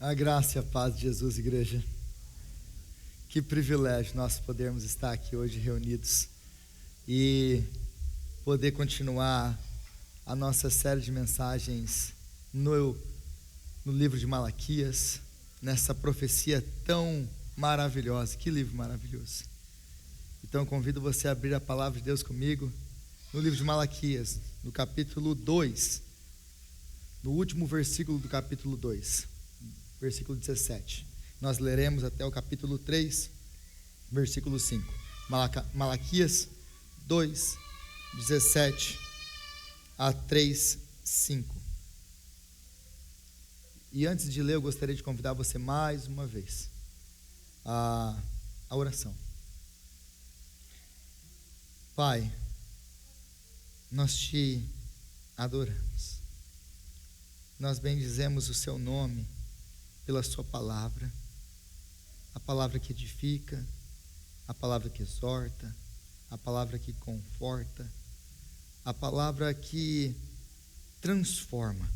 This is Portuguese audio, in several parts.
A graça e a paz de Jesus, igreja. Que privilégio nós podermos estar aqui hoje reunidos e poder continuar a nossa série de mensagens no livro de Malaquias, nessa profecia tão maravilhosa. Que livro maravilhoso. Então eu convido você a abrir a palavra de Deus comigo no livro de Malaquias, no capítulo 2, no último versículo do capítulo 2. Versículo 17. Nós leremos até o capítulo 3, versículo 5. Malaquias 2, 17 a 3, 5. E antes de ler, eu gostaria de convidar você mais uma vez a oração. Pai, nós te adoramos. Nós bendizemos o seu nome pela sua palavra, a palavra que edifica, a palavra que exorta, a palavra que conforta, a palavra que transforma.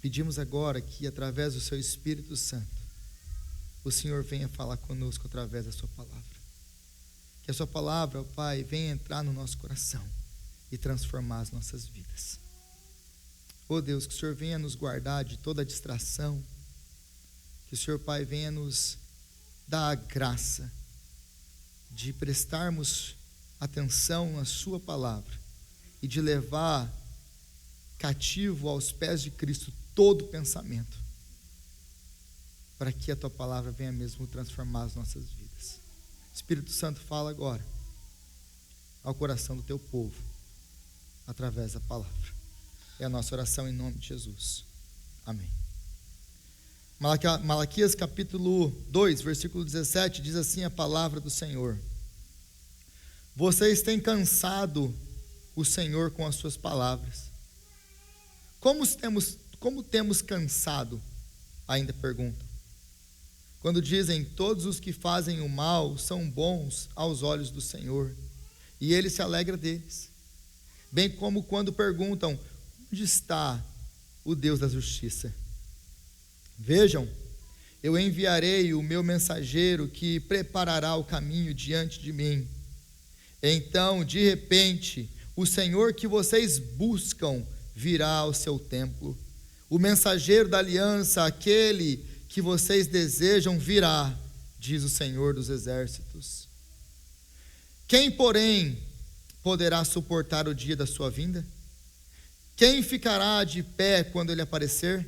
Pedimos agora que através do seu Espírito Santo, o Senhor venha falar conosco através da sua palavra. Que a sua palavra, ó Pai, venha entrar no nosso coração e transformar as nossas vidas. Oh Deus, que o Senhor venha nos guardar de toda distração, que o Senhor Pai venha nos dar a graça de prestarmos atenção à sua palavra e de levar cativo aos pés de Cristo todo pensamento, para que a tua palavra venha mesmo transformar as nossas vidas. Espírito Santo, fala agora ao coração do teu povo através da palavra. É a nossa oração em nome de Jesus. Amém. Malaquias capítulo 2, versículo 17, diz assim a palavra do Senhor: Vocês têm cansado o Senhor com as suas palavras. Como temos cansado? Ainda perguntam. Quando dizem, todos os que fazem o mal são bons aos olhos do Senhor, e Ele se alegra deles. Bem como quando perguntam, onde está o Deus da justiça? Vejam, eu enviarei o meu mensageiro que preparará o caminho diante de mim. Então, de repente, o Senhor que vocês buscam virá ao seu templo. O mensageiro da aliança, aquele que vocês desejam, virá, diz o Senhor dos exércitos. Quem, porém, poderá suportar o dia da sua vinda? Quem ficará de pé quando ele aparecer?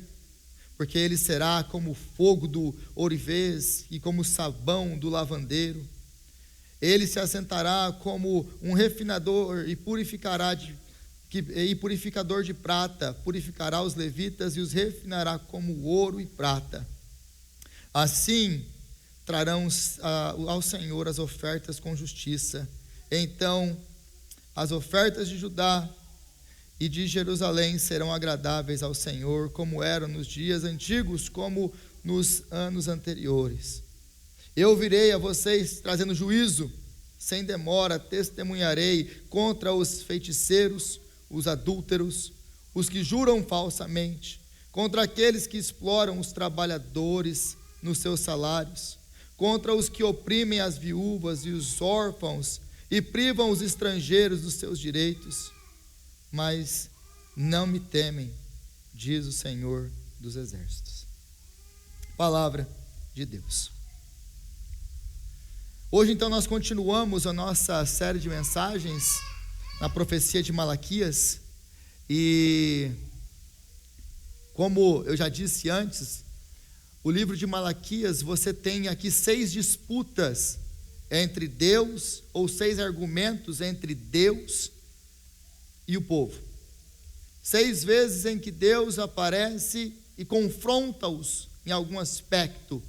Porque ele será como o fogo do ourivês e como o sabão do lavandeiro. Ele se assentará como um refinador e purificador de prata, purificará os levitas e os refinará como ouro e prata. Assim trarão ao Senhor as ofertas com justiça. Então as ofertas de Judá e de Jerusalém serão agradáveis ao Senhor, como eram nos dias antigos, como nos anos anteriores. Eu virei a vocês trazendo juízo, sem demora testemunharei contra os feiticeiros, os adúlteros, os que juram falsamente, contra aqueles que exploram os trabalhadores nos seus salários, contra os que oprimem as viúvas e os órfãos e privam os estrangeiros dos seus direitos. Mas não me temem, diz o Senhor dos exércitos. Palavra de Deus. Hoje então nós continuamos a nossa série de mensagens na profecia de Malaquias, e como eu já disse antes, o livro de Malaquias, você tem aqui 6 disputas entre Deus, ou 6 argumentos entre Deus e o povo. 6 vezes em que Deus aparece e confronta-os em algum aspecto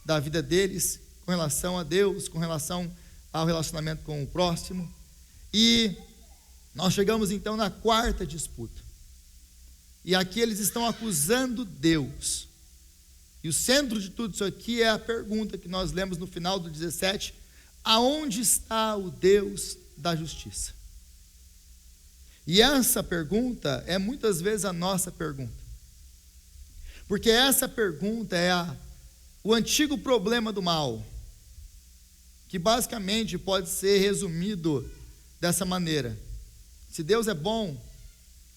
da vida deles, com relação a Deus, com relação ao relacionamento com o próximo. E nós chegamos então na 4ª disputa. E aqui eles estão acusando Deus. E o centro de tudo isso aqui é a pergunta que nós lemos no final do 17: aonde está o Deus da justiça? E essa pergunta é muitas vezes a nossa pergunta. Porque essa pergunta é o antigo problema do mal, que basicamente pode ser resumido dessa maneira: se Deus é bom,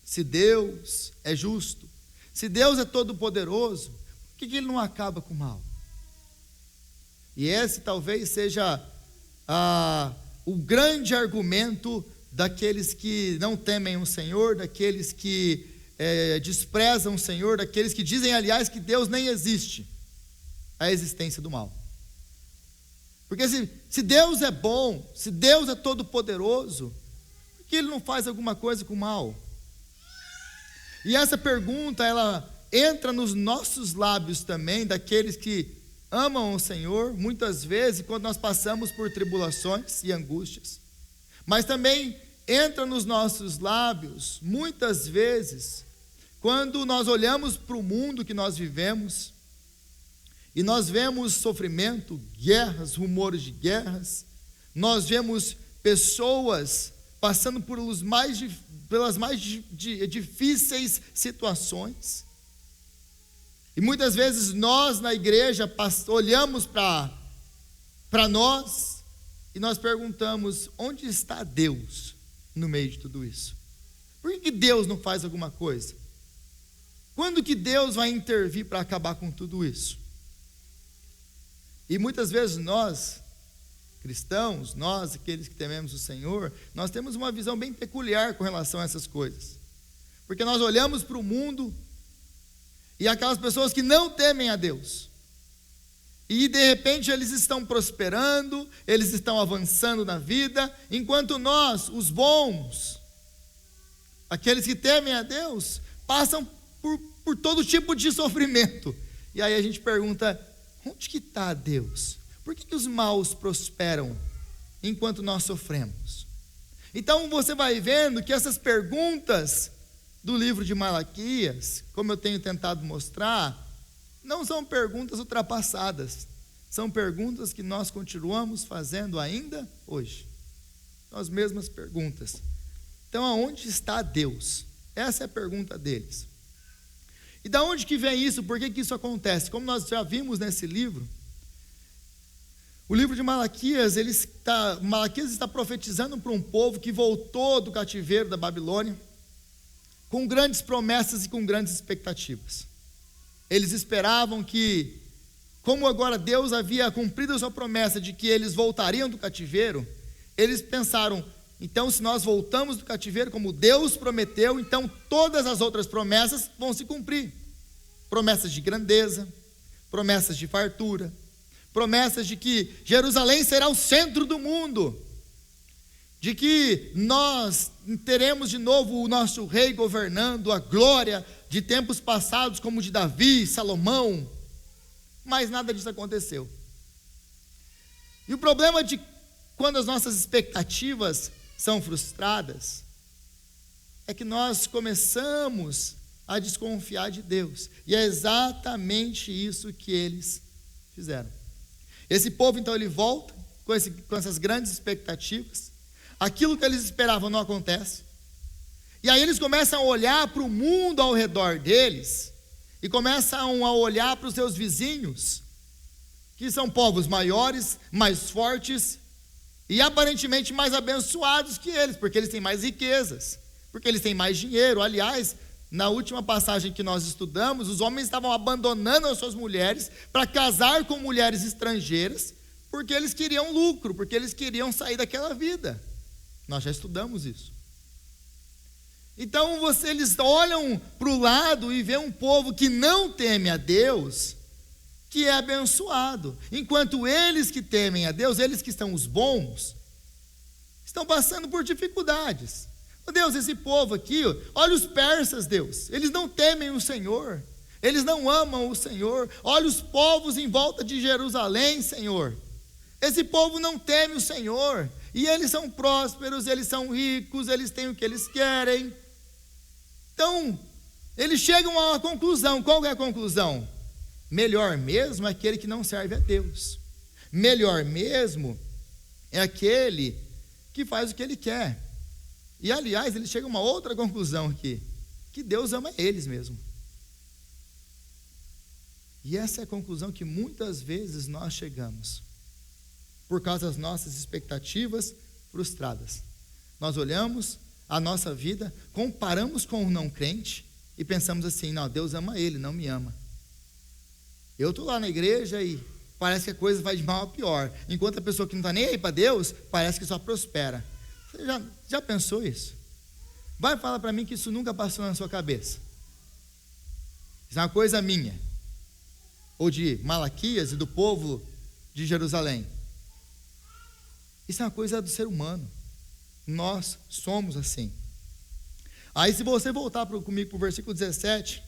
se Deus é justo, se Deus é todo-poderoso, por que Ele não acaba com o mal? E esse talvez seja o grande argumento daqueles que não temem o Senhor, daqueles que desprezam o Senhor, daqueles que dizem, aliás, que Deus nem existe, a existência do mal. Porque se Deus é bom, se Deus é todo-poderoso, por que Ele não faz alguma coisa com o mal? E essa pergunta, ela entra nos nossos lábios também, daqueles que amam o Senhor, muitas vezes, quando nós passamos por tribulações e angústias. Mas também entra nos nossos lábios, muitas vezes, quando nós olhamos para o mundo que nós vivemos, e nós vemos sofrimento, guerras, rumores de guerras, nós vemos pessoas passando pelas mais difíceis situações, e muitas vezes nós na igreja olhamos para nós, e nós perguntamos, onde está Deus no meio de tudo isso? Por que Deus não faz alguma coisa? Quando que Deus vai intervir para acabar com tudo isso? E muitas vezes nós, cristãos, nós, aqueles que tememos o Senhor, nós temos uma visão bem peculiar com relação a essas coisas. Porque nós olhamos para o mundo e aquelas pessoas que não temem a Deus, e de repente eles estão prosperando, eles estão avançando na vida, enquanto nós, os bons, aqueles que temem a Deus, passam por todo tipo de sofrimento. E aí a gente pergunta, onde que está Deus? Por que os maus prosperam enquanto nós sofremos? Então você vai vendo que essas perguntas do livro de Malaquias, como eu tenho tentado mostrar, não são perguntas ultrapassadas, são perguntas que nós continuamos fazendo ainda hoje. São as mesmas perguntas. Então, aonde está Deus? Essa é a pergunta deles. E da onde que vem isso? Por que que isso acontece? Como nós já vimos nesse livro, o livro de Malaquias, Malaquias está profetizando para um povo que voltou do cativeiro da Babilônia, com grandes promessas e com grandes expectativas. Eles esperavam que, como agora Deus havia cumprido a sua promessa de que eles voltariam do cativeiro, eles pensaram, então se nós voltamos do cativeiro como Deus prometeu, então todas as outras promessas vão se cumprir. Promessas de grandeza, promessas de fartura, promessas de que Jerusalém será o centro do mundo, de que nós teremos de novo o nosso rei governando, a glória de tempos passados como de Davi, Salomão, mas nada disso aconteceu. E o problema de quando as nossas expectativas são frustradas, é que nós começamos a desconfiar de Deus, e é exatamente isso que eles fizeram. Esse povo então ele volta com essas grandes expectativas, aquilo que eles esperavam não acontece, e aí eles começam a olhar para o mundo ao redor deles, e começam a olhar para os seus vizinhos, que são povos maiores, mais fortes, e aparentemente mais abençoados que eles, porque eles têm mais riquezas, porque eles têm mais dinheiro. Aliás, na última passagem que nós estudamos, os homens estavam abandonando as suas mulheres para casar com mulheres estrangeiras, porque eles queriam lucro, porque eles queriam sair daquela vida. Nós já estudamos isso. Então eles olham para o lado e vê um povo que não teme a Deus, que é abençoado, enquanto eles que temem a Deus, eles que são os bons, estão passando por dificuldades. Oh Deus, esse povo aqui, olha os persas, Deus, eles não temem o Senhor, eles não amam o Senhor. Olha os povos em volta de Jerusalém, Senhor, esse povo não teme o Senhor, e eles são prósperos, eles são ricos, eles têm o que eles querem. Então, eles chegam a uma conclusão. Qual é a conclusão? Melhor mesmo é aquele que não serve a Deus. Melhor mesmo é aquele que faz o que ele quer. E aliás, eles chegam a uma outra conclusão aqui, que Deus ama eles mesmo. E essa é a conclusão que muitas vezes nós chegamos, por causa das nossas expectativas frustradas. Nós olhamos a nossa vida, comparamos com o não crente e pensamos assim: não, Deus ama ele, não me ama. Eu estou lá na igreja e parece que a coisa vai de mal a pior, enquanto a pessoa que não está nem aí para Deus, parece que só prospera. Você já pensou isso? Vai falar para mim que isso nunca passou na sua cabeça. Isso é uma coisa minha, ou de Malaquias e do povo de Jerusalém. Isso é uma coisa do ser humano. Nós somos assim. Aí, se você voltar comigo para o versículo 17,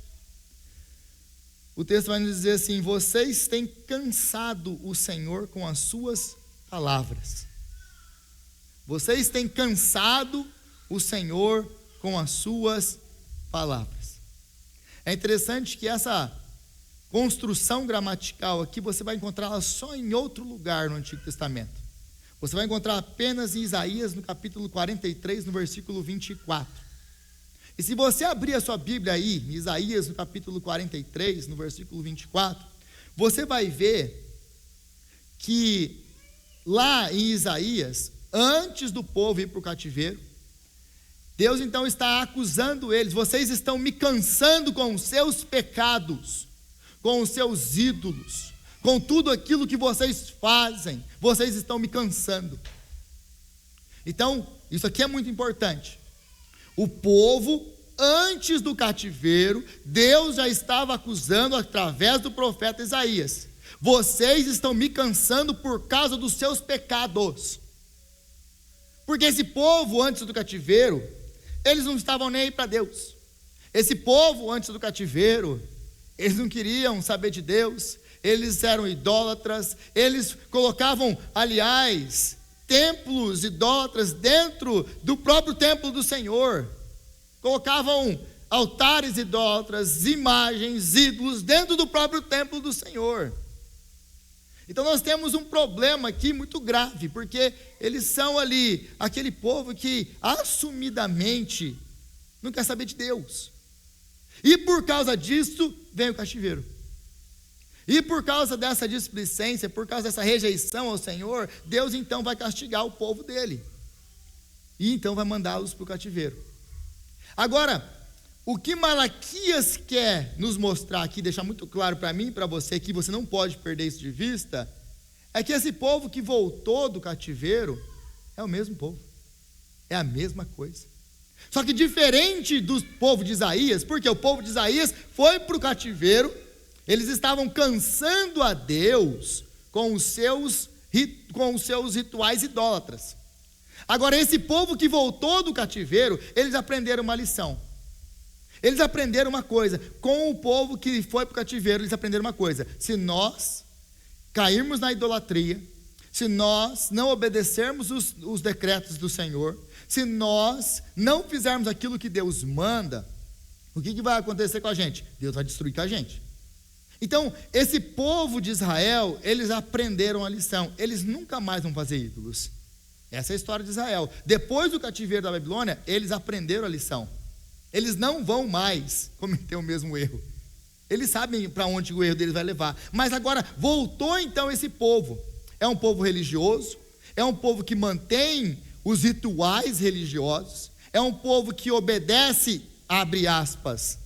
o texto vai nos dizer assim: vocês têm cansado o Senhor com as suas palavras. Vocês têm cansado o Senhor com as suas palavras. É interessante que essa construção gramatical aqui você vai encontrá-la só em outro lugar no Antigo Testamento. Você vai encontrar apenas em Isaías, no capítulo 43, no versículo 24. E se você abrir a sua Bíblia aí, em Isaías, no capítulo 43, no versículo 24, você vai ver que lá em Isaías, antes do povo ir para o cativeiro, Deus então está acusando eles: vocês estão me cansando com os seus pecados, com os seus ídolos, com tudo aquilo que vocês fazem, vocês estão me cansando. Então, isso aqui é muito importante. O povo, antes do cativeiro, Deus já estava acusando através do profeta Isaías: vocês estão me cansando por causa dos seus pecados. Porque esse povo, antes do cativeiro, eles não estavam nem aí para Deus. Esse povo, antes do cativeiro, eles não queriam saber de Deus. Eles eram idólatras, eles colocavam, aliás, templos idólatras dentro do próprio templo do Senhor. Colocavam altares idólatras, imagens, ídolos dentro do próprio templo do Senhor. Então nós temos um problema aqui muito grave, porque eles são ali aquele povo que assumidamente não quer saber de Deus. E por causa disso vem o cativeiro. E por causa dessa displicência, por causa dessa rejeição ao Senhor, Deus então vai castigar o povo dele. E então vai mandá-los para o cativeiro. Agora, o que Malaquias quer nos mostrar aqui, deixar muito claro para mim e para você, que você não pode perder isso de vista, é que esse povo que voltou do cativeiro é o mesmo povo. É a mesma coisa. Só que diferente do povo de Isaías, porque o povo de Isaías foi para o cativeiro, eles estavam cansando a Deus com os seus rituais idólatras. Agora, esse povo que voltou do cativeiro, eles aprenderam uma lição. Eles aprenderam uma coisa. Com o povo que foi para o cativeiro, eles aprenderam uma coisa: se nós cairmos na idolatria, se nós não obedecermos os decretos do Senhor, se nós não fizermos aquilo que Deus manda, o que vai acontecer com a gente? Deus vai destruir com a gente. Então, esse povo de Israel, eles aprenderam a lição. Eles nunca mais vão fazer ídolos. Essa é a história de Israel. Depois do cativeiro da Babilônia, eles aprenderam a lição. Eles não vão mais cometer o mesmo erro. Eles sabem para onde o erro deles vai levar. Mas agora, voltou então esse povo. É um povo religioso, é um povo que mantém os rituais religiosos, é um povo que obedece, abre aspas,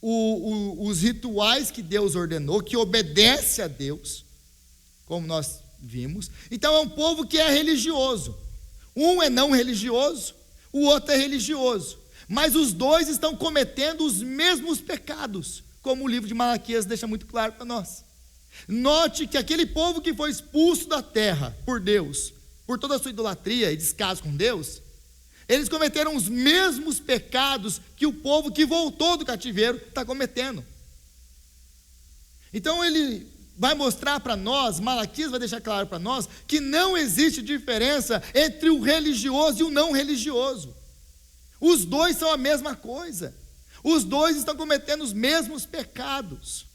os rituais que Deus ordenou, que obedece a Deus, como nós vimos. Então é um povo que é religioso. Um é não religioso, o outro é religioso. Mas os dois estão cometendo os mesmos pecados, como o livro de Malaquias deixa muito claro para nós. Note que aquele povo que foi expulso da terra por Deus, por toda a sua idolatria e descaso com Deus, eles cometeram os mesmos pecados que o povo que voltou do cativeiro está cometendo. Então ele vai mostrar para nós, Malaquias vai deixar claro para nós, que não existe diferença entre o religioso e o não religioso. Os dois são a mesma coisa. Os dois estão cometendo os mesmos pecados.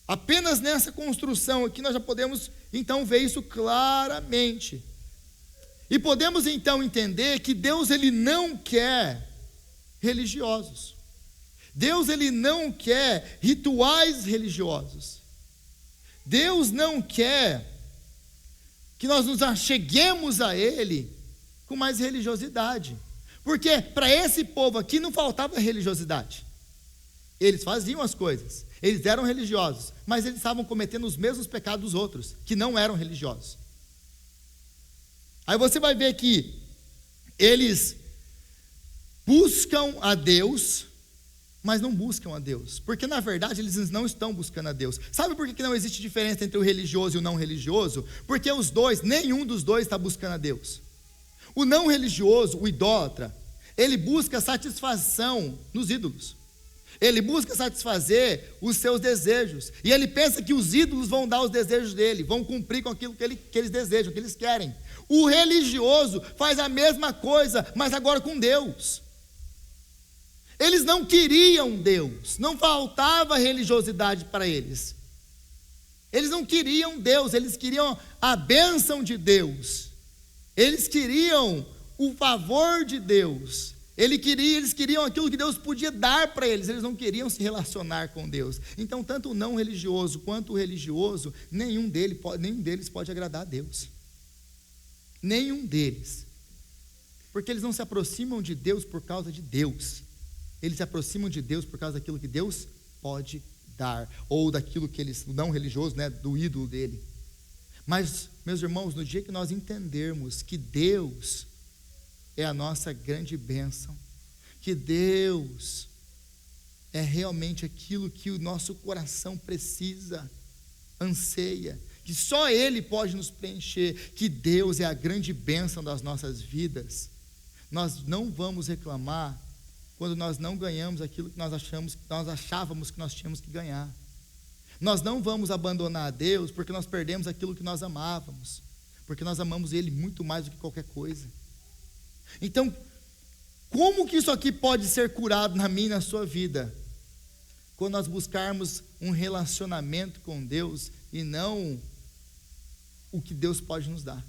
Apenas nessa construção aqui nós já podemos então ver isso claramente. E podemos então entender que Deus ele não quer religiosos. Deus, ele não quer rituais religiosos. Deus não quer que nós nos acheguemos a Ele com mais religiosidade. Porque para esse povo aqui não faltava religiosidade. Eles faziam as coisas, eles eram religiosos, mas eles estavam cometendo os mesmos pecados dos outros, que não eram religiosos. Aí você vai ver que eles buscam a Deus, mas não buscam a Deus, porque na verdade eles não estão buscando a Deus. Sabe por que não existe diferença entre o religioso e o não religioso? Porque os dois, nenhum dos dois está buscando a Deus. O não religioso, o idólatra, ele busca satisfação nos ídolos. Ele busca satisfazer os seus desejos, e ele pensa que os ídolos vão dar os desejos dele, vão cumprir com aquilo que eles desejam, que eles querem. O religioso faz a mesma coisa, mas agora com Deus. Eles não queriam Deus, não faltava religiosidade para eles. Eles não queriam Deus, eles queriam a bênção de Deus. Eles queriam o favor de Deus. Eles queriam aquilo que Deus podia dar para eles. Eles não queriam se relacionar com Deus. Então, tanto o não religioso quanto o religioso, nenhum deles pode agradar a Deus. Nenhum deles. Porque eles não se aproximam de Deus por causa de Deus. Eles se aproximam de Deus por causa daquilo que Deus pode dar, ou daquilo que eles, o não religioso, né, do ídolo dele. Mas, meus irmãos, no dia que nós entendermos que Deus é a nossa grande bênção, que Deus é realmente aquilo que o nosso coração precisa, anseia, que só Ele pode nos preencher, que Deus é a grande bênção das nossas vidas, nós não vamos reclamar quando nós não ganhamos aquilo que nós achávamos que nós tínhamos que ganhar. Nós não vamos abandonar a Deus porque nós perdemos aquilo que nós amávamos, porque nós amamos Ele muito mais do que qualquer coisa. Então, como que isso aqui pode ser curado na minha e na sua vida? Quando nós buscarmos um relacionamento com Deus e não o que Deus pode nos dar.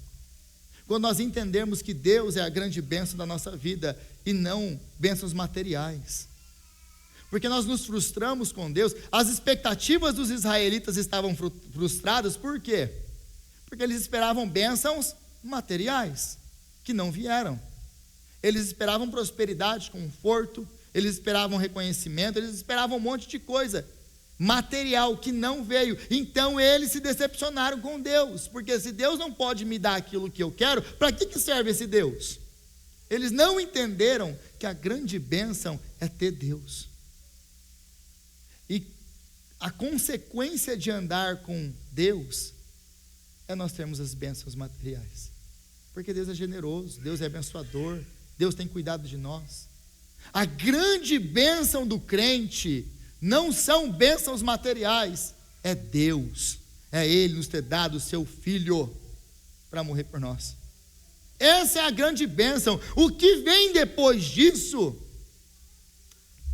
Quando nós entendermos que Deus é a grande bênção da nossa vida e não bênçãos materiais. Porque nós nos frustramos com Deus. As expectativas dos israelitas estavam frustradas, por quê? Porque eles esperavam bênçãos materiais, que não vieram. Eles esperavam prosperidade, conforto, eles esperavam reconhecimento, eles esperavam um monte de coisa material que não veio. Então eles se decepcionaram com Deus, porque se Deus não pode me dar aquilo que eu quero, para que serve esse Deus? Eles não entenderam que a grande bênção é ter Deus. E a consequência de andar com Deus é nós termos as bênçãos materiais. Porque Deus é generoso, Deus é abençoador, Deus tem cuidado de nós. A grande bênção do crente não são bênçãos materiais, é Deus, é Ele nos ter dado o seu Filho para morrer por nós. Essa é a grande bênção. O que vem depois disso,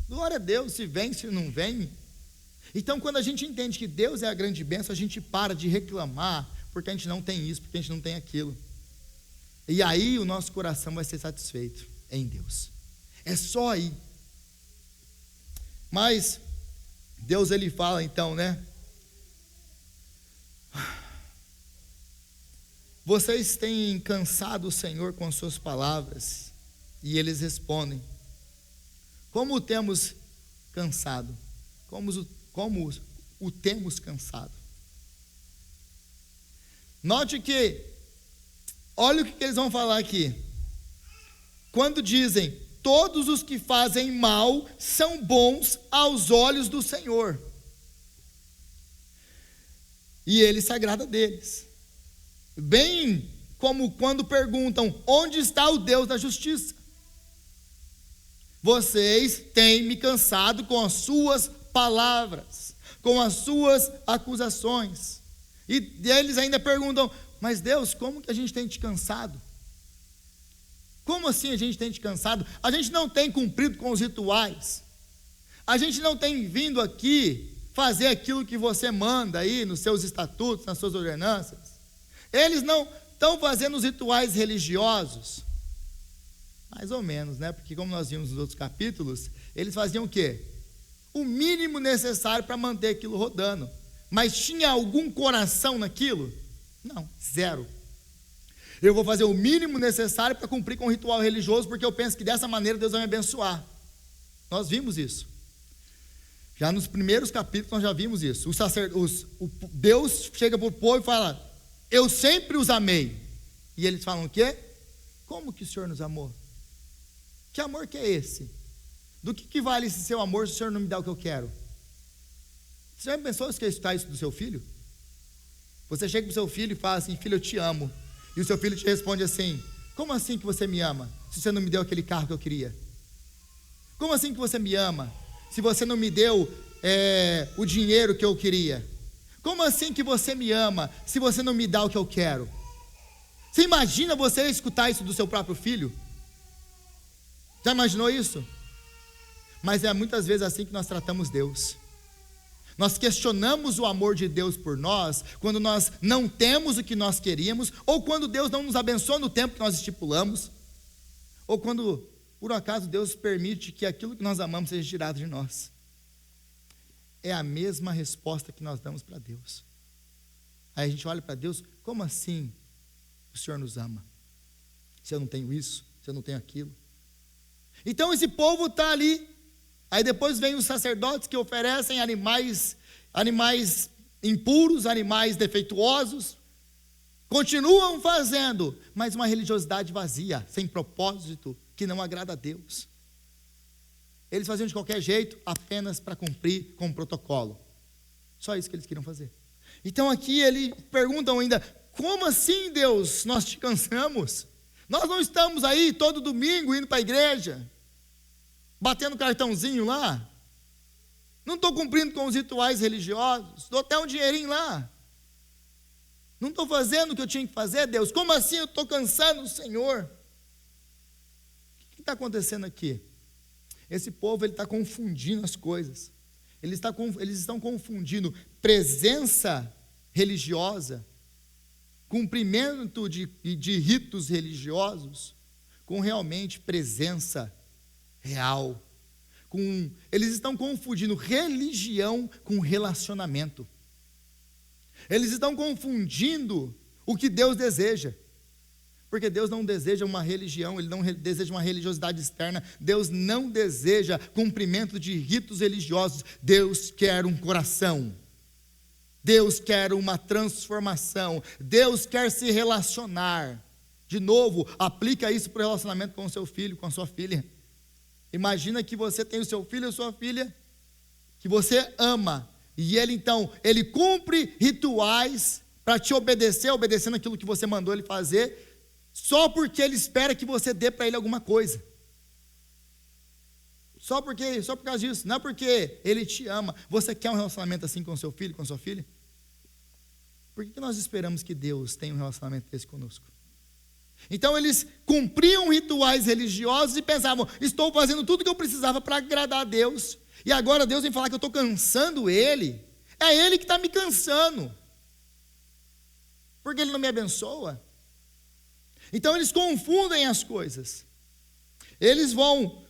glória a Deus, se vem, se não vem. Então, quando a gente entende que Deus é a grande bênção, a gente para de reclamar, porque a gente não tem isso, porque a gente não tem aquilo. E aí o nosso coração vai ser satisfeito em Deus. É só aí. Mas Deus, Ele fala então, né? Vocês têm cansado o Senhor com as suas palavras. E eles respondem: como o temos cansado? Como o temos cansado? Note que, olha o que eles vão falar aqui. Quando dizem: todos os que fazem mal são bons aos olhos do Senhor, e Ele se agrada deles. Bem como quando perguntam: onde está o Deus da justiça? Vocês têm me cansado com as suas palavras, com as suas acusações. E eles ainda perguntam: mas Deus, como que a gente tem te cansado? Como assim a gente tem te cansado? A gente não tem cumprido com os rituais, a gente não tem vindo aqui fazer aquilo que você manda aí nos seus estatutos, nas suas ordenanças. Eles não estão fazendo os rituais religiosos, mais ou menos, né? Porque como nós vimos nos outros capítulos, eles faziam o quê? o mínimo necessário para manter aquilo rodando. Mas tinha algum coração naquilo? Não, zero. Eu vou fazer o mínimo necessário para cumprir com o ritual religioso, porque eu penso que dessa maneira Deus vai me abençoar. Nós vimos isso. Já nos primeiros capítulos nós já vimos isso. Deus chega para o povo e fala: eu sempre os amei. E eles falam o quê? Como que o Senhor nos amou? Que amor que é esse? Do que vale esse seu amor se o Senhor não me dá o que eu quero? Você já pensou se quer escutar isso do seu filho? Você chega para o seu filho e fala assim: filho, eu te amo. E o seu filho te responde assim: como assim que você me ama, se você não me deu aquele carro que eu queria? Como assim que você me ama, se você não me deu o dinheiro que eu queria? Como assim que você me ama, se você não me dá o que eu quero? Você imagina você escutar isso do seu próprio filho? Já imaginou isso? Mas é muitas vezes assim que nós tratamos Deus. Nós questionamos o amor de Deus por nós quando nós não temos o que nós queríamos, ou quando Deus não nos abençoa no tempo que nós estipulamos, ou quando, por um acaso, Deus permite que aquilo que nós amamos seja tirado de nós. É a mesma resposta que nós damos para Deus. Aí a gente olha para Deus: como assim o Senhor nos ama? Se eu não tenho isso, se eu não tenho aquilo. Então esse povo está ali. Aí depois vem os sacerdotes que oferecem animais impuros, animais defeituosos. Continuam fazendo, mas uma religiosidade vazia, sem propósito, que não agrada a Deus. Eles faziam de qualquer jeito, apenas para cumprir com o protocolo. Só isso que eles queriam fazer. Então aqui eles perguntam ainda: como assim, Deus, nós te cansamos? Nós não estamos aí todo domingo indo para a igreja, batendo cartãozinho lá? Não estou cumprindo com os rituais religiosos, dou até um dinheirinho lá. Não estou fazendo o que eu tinha que fazer, Deus? Como assim eu estou cansando o Senhor? O que está acontecendo aqui? Esse povo está confundindo as coisas. Eles estão confundindo presença religiosa, cumprimento de ritos religiosos, com realmente presença real. Eles estão confundindo religião com relacionamento. Eles estão confundindo o que Deus deseja. Porque Deus não deseja uma religião, Ele não deseja uma religiosidade externa. Deus não deseja cumprimento de ritos religiosos. Deus quer um coração. Deus quer uma transformação. Deus quer se relacionar. De novo, aplica isso para o relacionamento com o seu filho, com a sua filha. Imagina que você tem o seu filho ou sua filha, que você ama, e ele cumpre rituais para te obedecer, obedecendo aquilo que você mandou ele fazer, só porque ele espera que você dê para ele alguma coisa. Só por causa disso, não é porque ele te ama. Você quer um relacionamento assim com o seu filho, com a sua filha? Por que nós esperamos que Deus tenha um relacionamento desse conosco? Então eles cumpriam rituais religiosos e pensavam: estou fazendo tudo o que eu precisava para agradar a Deus, e agora Deus vem falar que eu estou cansando Ele. É Ele que está me cansando, porque Ele não me abençoa. Então eles confundem as coisas. Eles vão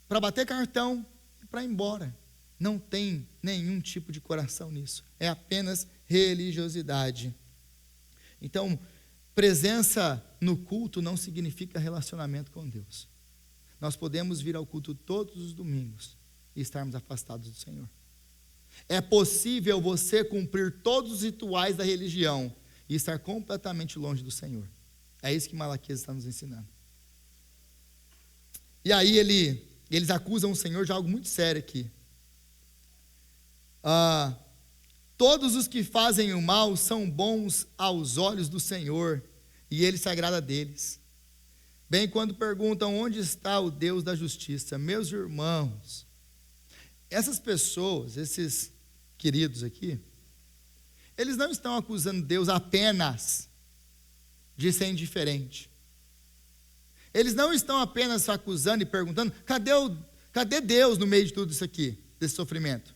para bater cartão e para ir embora. Não tem nenhum tipo de coração nisso. É apenas religiosidade. Então, presença no culto não significa relacionamento com Deus. Nós podemos vir ao culto todos os domingos e estarmos afastados do Senhor. É possível você cumprir todos os rituais da religião e estar completamente longe do Senhor. É isso que Malaquias está nos ensinando. E aí eles acusam o Senhor de algo muito sério aqui. Todos os que fazem o mal são bons aos olhos do Senhor, e Ele se agrada deles. Bem, quando perguntam onde está o Deus da justiça, meus irmãos, essas pessoas, esses queridos aqui, eles não estão acusando Deus apenas de ser indiferente. Eles não estão apenas acusando e perguntando: cadê Deus no meio de tudo isso aqui, desse sofrimento?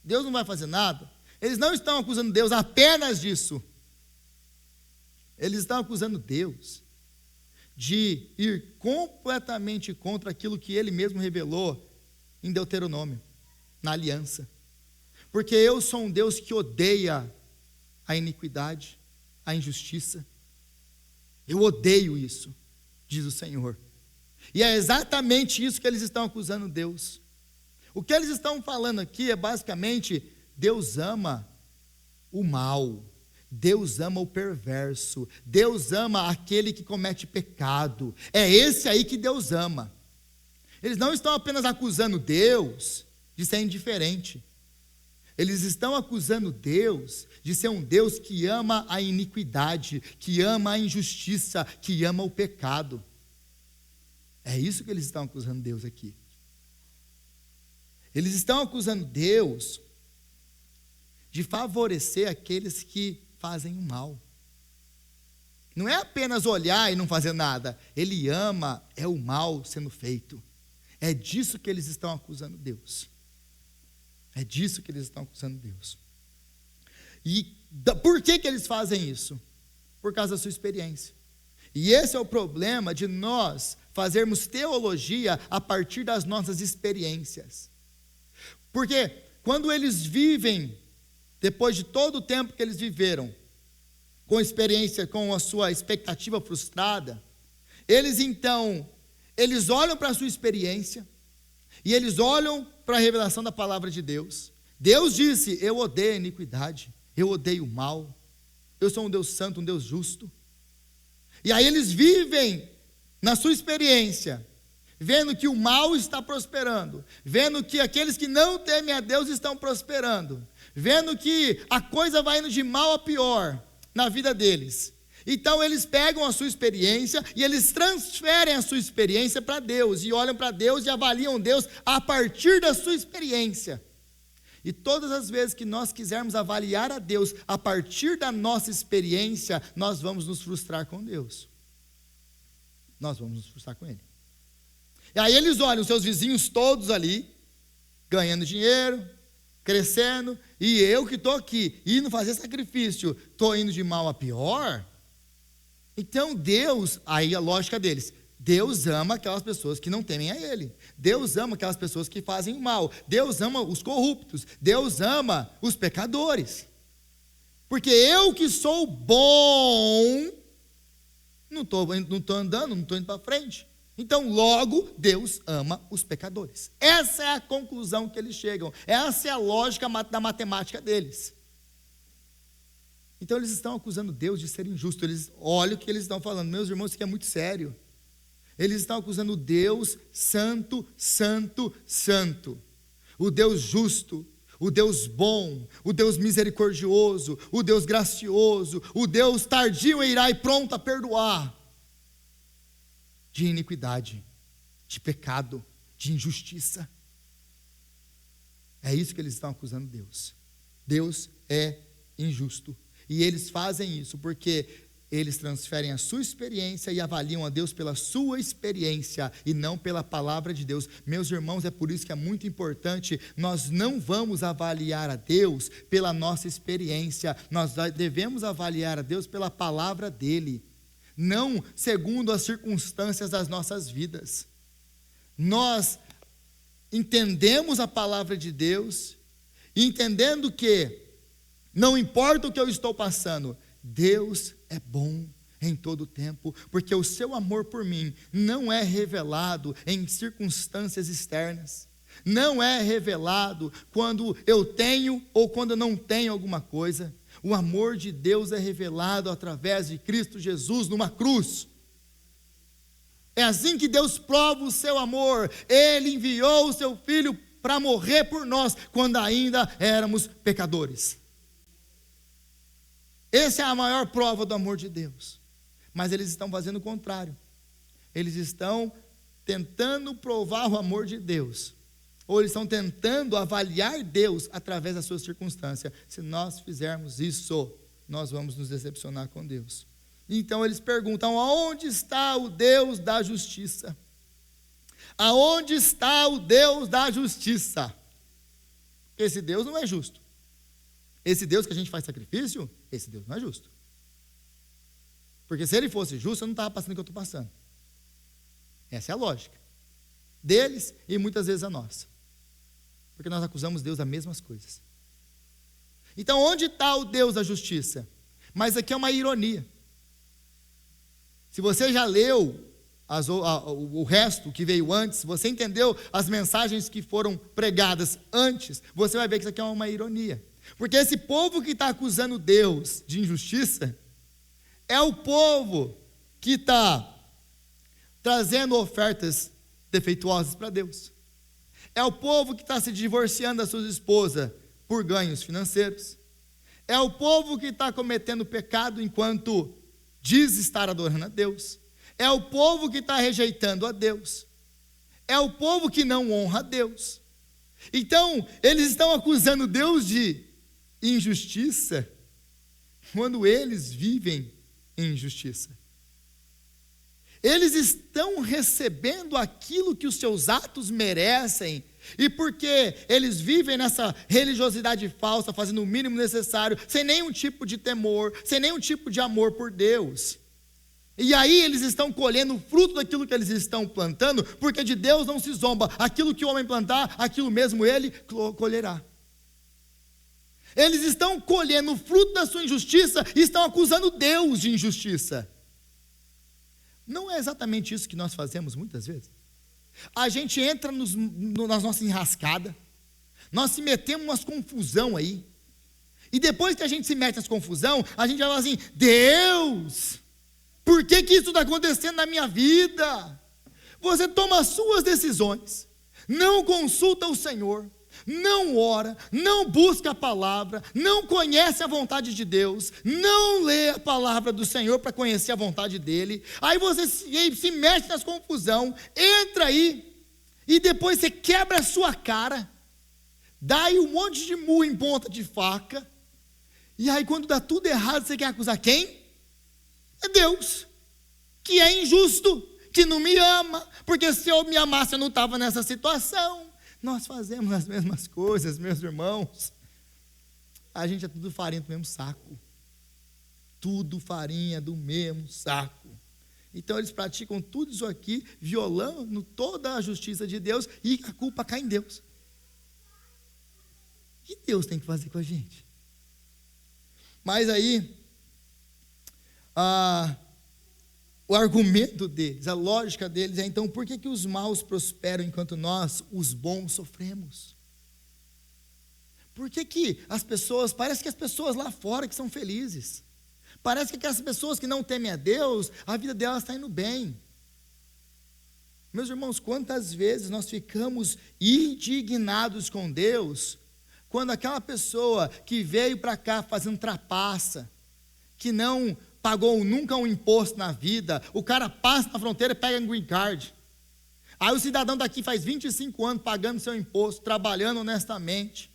Deus não vai fazer nada? Eles não estão acusando Deus apenas disso. Eles estão acusando Deus de ir completamente contra aquilo que Ele mesmo revelou em Deuteronômio. na aliança. Porque eu sou um Deus que odeia a iniquidade, a injustiça. Eu odeio isso, diz o Senhor. E é exatamente isso que eles estão acusando Deus. O que eles estão falando aqui é basicamente: Deus ama o mal, Deus ama o perverso, Deus ama aquele que comete pecado. É esse aí que Deus ama. Eles não estão apenas acusando Deus de ser indiferente. Eles estão acusando Deus de ser um Deus que ama a iniquidade, que ama a injustiça, que ama o pecado. É isso que eles estão acusando Deus aqui. Eles estão acusando Deus de favorecer aqueles que fazem o mal. Não é apenas olhar e não fazer nada. Ele ama, é o mal sendo feito. É disso que eles estão acusando Deus. É disso que eles estão acusando Deus. E por que eles fazem isso? Por causa da sua experiência. E esse é o problema de nós fazermos teologia a partir das nossas experiências. Porque quando eles vivem, depois de todo o tempo que eles viveram, com experiência, com a sua expectativa frustrada, eles olham para a sua experiência, e eles olham para a revelação da palavra de Deus. Deus disse: eu odeio a iniquidade, eu odeio o mal, eu sou um Deus santo, um Deus justo. E aí eles vivem na sua experiência, vendo que o mal está prosperando, vendo que aqueles que não temem a Deus estão prosperando, vendo que a coisa vai indo de mal a pior na vida deles. Então eles pegam a sua experiência e eles transferem a sua experiência para Deus, e olham para Deus e avaliam Deus a partir da sua experiência. E todas as vezes que nós quisermos avaliar a Deus a partir da nossa experiência, nós vamos nos frustrar com Deus. Nós vamos nos frustrar com Ele. E aí eles olham os seus vizinhos todos ali, ganhando dinheiro, crescendo, e eu que estou aqui, indo fazer sacrifício, estou indo de mal a pior. Então Deus, aí a lógica deles, Deus ama aquelas pessoas que não temem a Ele, Deus ama aquelas pessoas que fazem o mal, Deus ama os corruptos, Deus ama os pecadores, porque eu que sou bom, não estou andando, não estou indo para frente, então logo Deus ama os pecadores. Essa é a conclusão que eles chegam, essa é a lógica da matemática deles. Então eles estão acusando Deus de ser injusto. Olha o que eles estão falando, meus irmãos, isso aqui é muito sério. Eles estão acusando Deus santo, santo, santo, o Deus justo, o Deus bom, o Deus misericordioso, o Deus gracioso, o Deus tardio em irar e pronto a perdoar, de iniquidade, de pecado, de injustiça. É isso que eles estão acusando Deus. Deus é injusto. E eles fazem isso porque eles transferem a sua experiência e avaliam a Deus pela sua experiência e não pela palavra de Deus. Meus irmãos, é por isso que é muito importante, nós não vamos avaliar a Deus pela nossa experiência, nós devemos avaliar a Deus pela palavra dEle, não segundo as circunstâncias das nossas vidas. Nós entendemos a palavra de Deus, entendendo que não importa o que eu estou passando, Deus é bom em todo o tempo, porque o seu amor por mim não é revelado em circunstâncias externas, não é revelado quando eu tenho ou quando eu não tenho alguma coisa. O amor de Deus é revelado através de Cristo Jesus numa cruz. É assim que Deus prova o seu amor. Ele enviou o seu Filho para morrer por nós, quando ainda éramos pecadores. Essa é a maior prova do amor de Deus. Mas eles estão fazendo o contrário. Eles estão tentando provar o amor de Deus, ou eles estão tentando avaliar Deus através da sua circunstância. Se nós fizermos isso, nós vamos nos decepcionar com Deus. Então eles perguntam: aonde está o Deus da justiça? Aonde está o Deus da justiça? Esse Deus não é justo. Esse Deus que a gente faz sacrifício, esse Deus não é justo. Porque se ele fosse justo, eu não estava passando o que eu estou passando. Essa é a lógica deles e muitas vezes a nossa. Porque nós acusamos Deus das mesmas coisas. Então, onde está o Deus da justiça? Mas aqui é uma ironia. Se você já leu o resto que veio antes, se você entendeu as mensagens que foram pregadas antes, você vai ver que isso aqui é uma ironia. Porque esse povo que está acusando Deus de injustiça, é o povo que está trazendo ofertas defeituosas para Deus. É o povo que está se divorciando da sua esposa por ganhos financeiros. É o povo que está cometendo pecado enquanto diz estar adorando a Deus. É o povo que está rejeitando a Deus. É o povo que não honra a Deus. Então, eles estão acusando Deus de injustiça, quando eles vivem em injustiça. Eles estão recebendo aquilo que os seus atos merecem, e porque eles vivem nessa religiosidade falsa, fazendo o mínimo necessário, sem nenhum tipo de temor, sem nenhum tipo de amor por Deus. E aí eles estão colhendo o fruto daquilo que eles estão plantando, porque de Deus não se zomba. Aquilo que o homem plantar, aquilo mesmo ele colherá. Eles estão colhendo o fruto da sua injustiça e estão acusando Deus de injustiça. Não é exatamente isso que nós fazemos muitas vezes? A gente entra nas nossas enrascadas, nós se metemos umas confusão aí, e depois que a gente se mete nessa confusão, a gente vai falar assim: Deus, por que isso está acontecendo na minha vida? Você toma as suas decisões, não consulta o Senhor, não ora, não busca a palavra, não conhece a vontade de Deus, não lê a palavra do Senhor para conhecer a vontade dele, aí você se mete nas confusão, entra aí, e depois você quebra a sua cara, dá aí um monte de murro em ponta de faca, e aí quando dá tudo errado, você quer acusar quem? É Deus, que é injusto, que não me ama, porque se eu me amasse eu não estava nessa situação. Nós fazemos as mesmas coisas, meus irmãos. A gente é tudo farinha do mesmo saco. Tudo farinha do mesmo saco. Então eles praticam tudo isso aqui, violando toda a justiça de Deus, e a culpa cai em Deus. O que Deus tem que fazer com a gente? Mas aí, o argumento deles, a lógica deles é: então por que os maus prosperam enquanto nós, os bons, sofremos? Por que as pessoas, parece que as pessoas lá fora que são felizes, parece que aquelas pessoas que não temem a Deus, a vida delas está indo bem. Meus irmãos, quantas vezes nós ficamos indignados com Deus, quando aquela pessoa que veio para cá fazendo trapaça, que não pagou nunca um imposto na vida, o cara passa na fronteira e pega um green card. Aí o cidadão daqui faz 25 anos pagando seu imposto, trabalhando honestamente,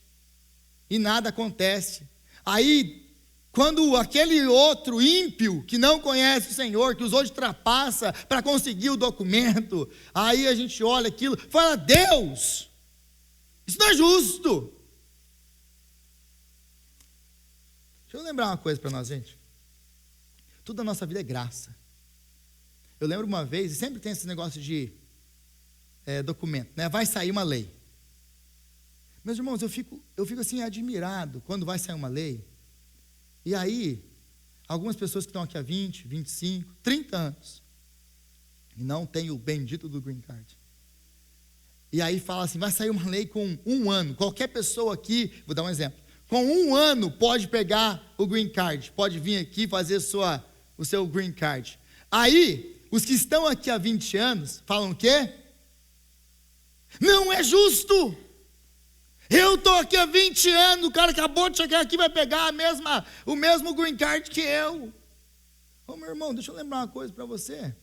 e nada acontece. Aí, quando aquele outro ímpio, que não conhece o Senhor, que usou de trapaça para conseguir o documento, aí a gente olha aquilo e fala: Deus, isso não é justo. Deixa eu lembrar uma coisa para nós, gente. Tudo na nossa vida é graça. Eu lembro uma vez, e sempre tem esse negócio de documento, né? Vai sair uma lei. Meus irmãos, eu fico assim admirado quando vai sair uma lei. E aí, algumas pessoas que estão aqui há 20, 25, 30 anos, e não tem o bendito do green card. E aí fala assim: vai sair uma lei com 1 ano. Qualquer pessoa aqui, vou dar um exemplo, com 1 ano pode pegar o green card, pode vir aqui fazer o seu green card. Aí, os que estão aqui há 20 anos, falam o quê? Não é justo. Eu estou aqui há 20 anos, o cara acabou de chegar aqui, vai pegar o mesmo green card que eu. Ô meu irmão, deixa eu lembrar uma coisa para você.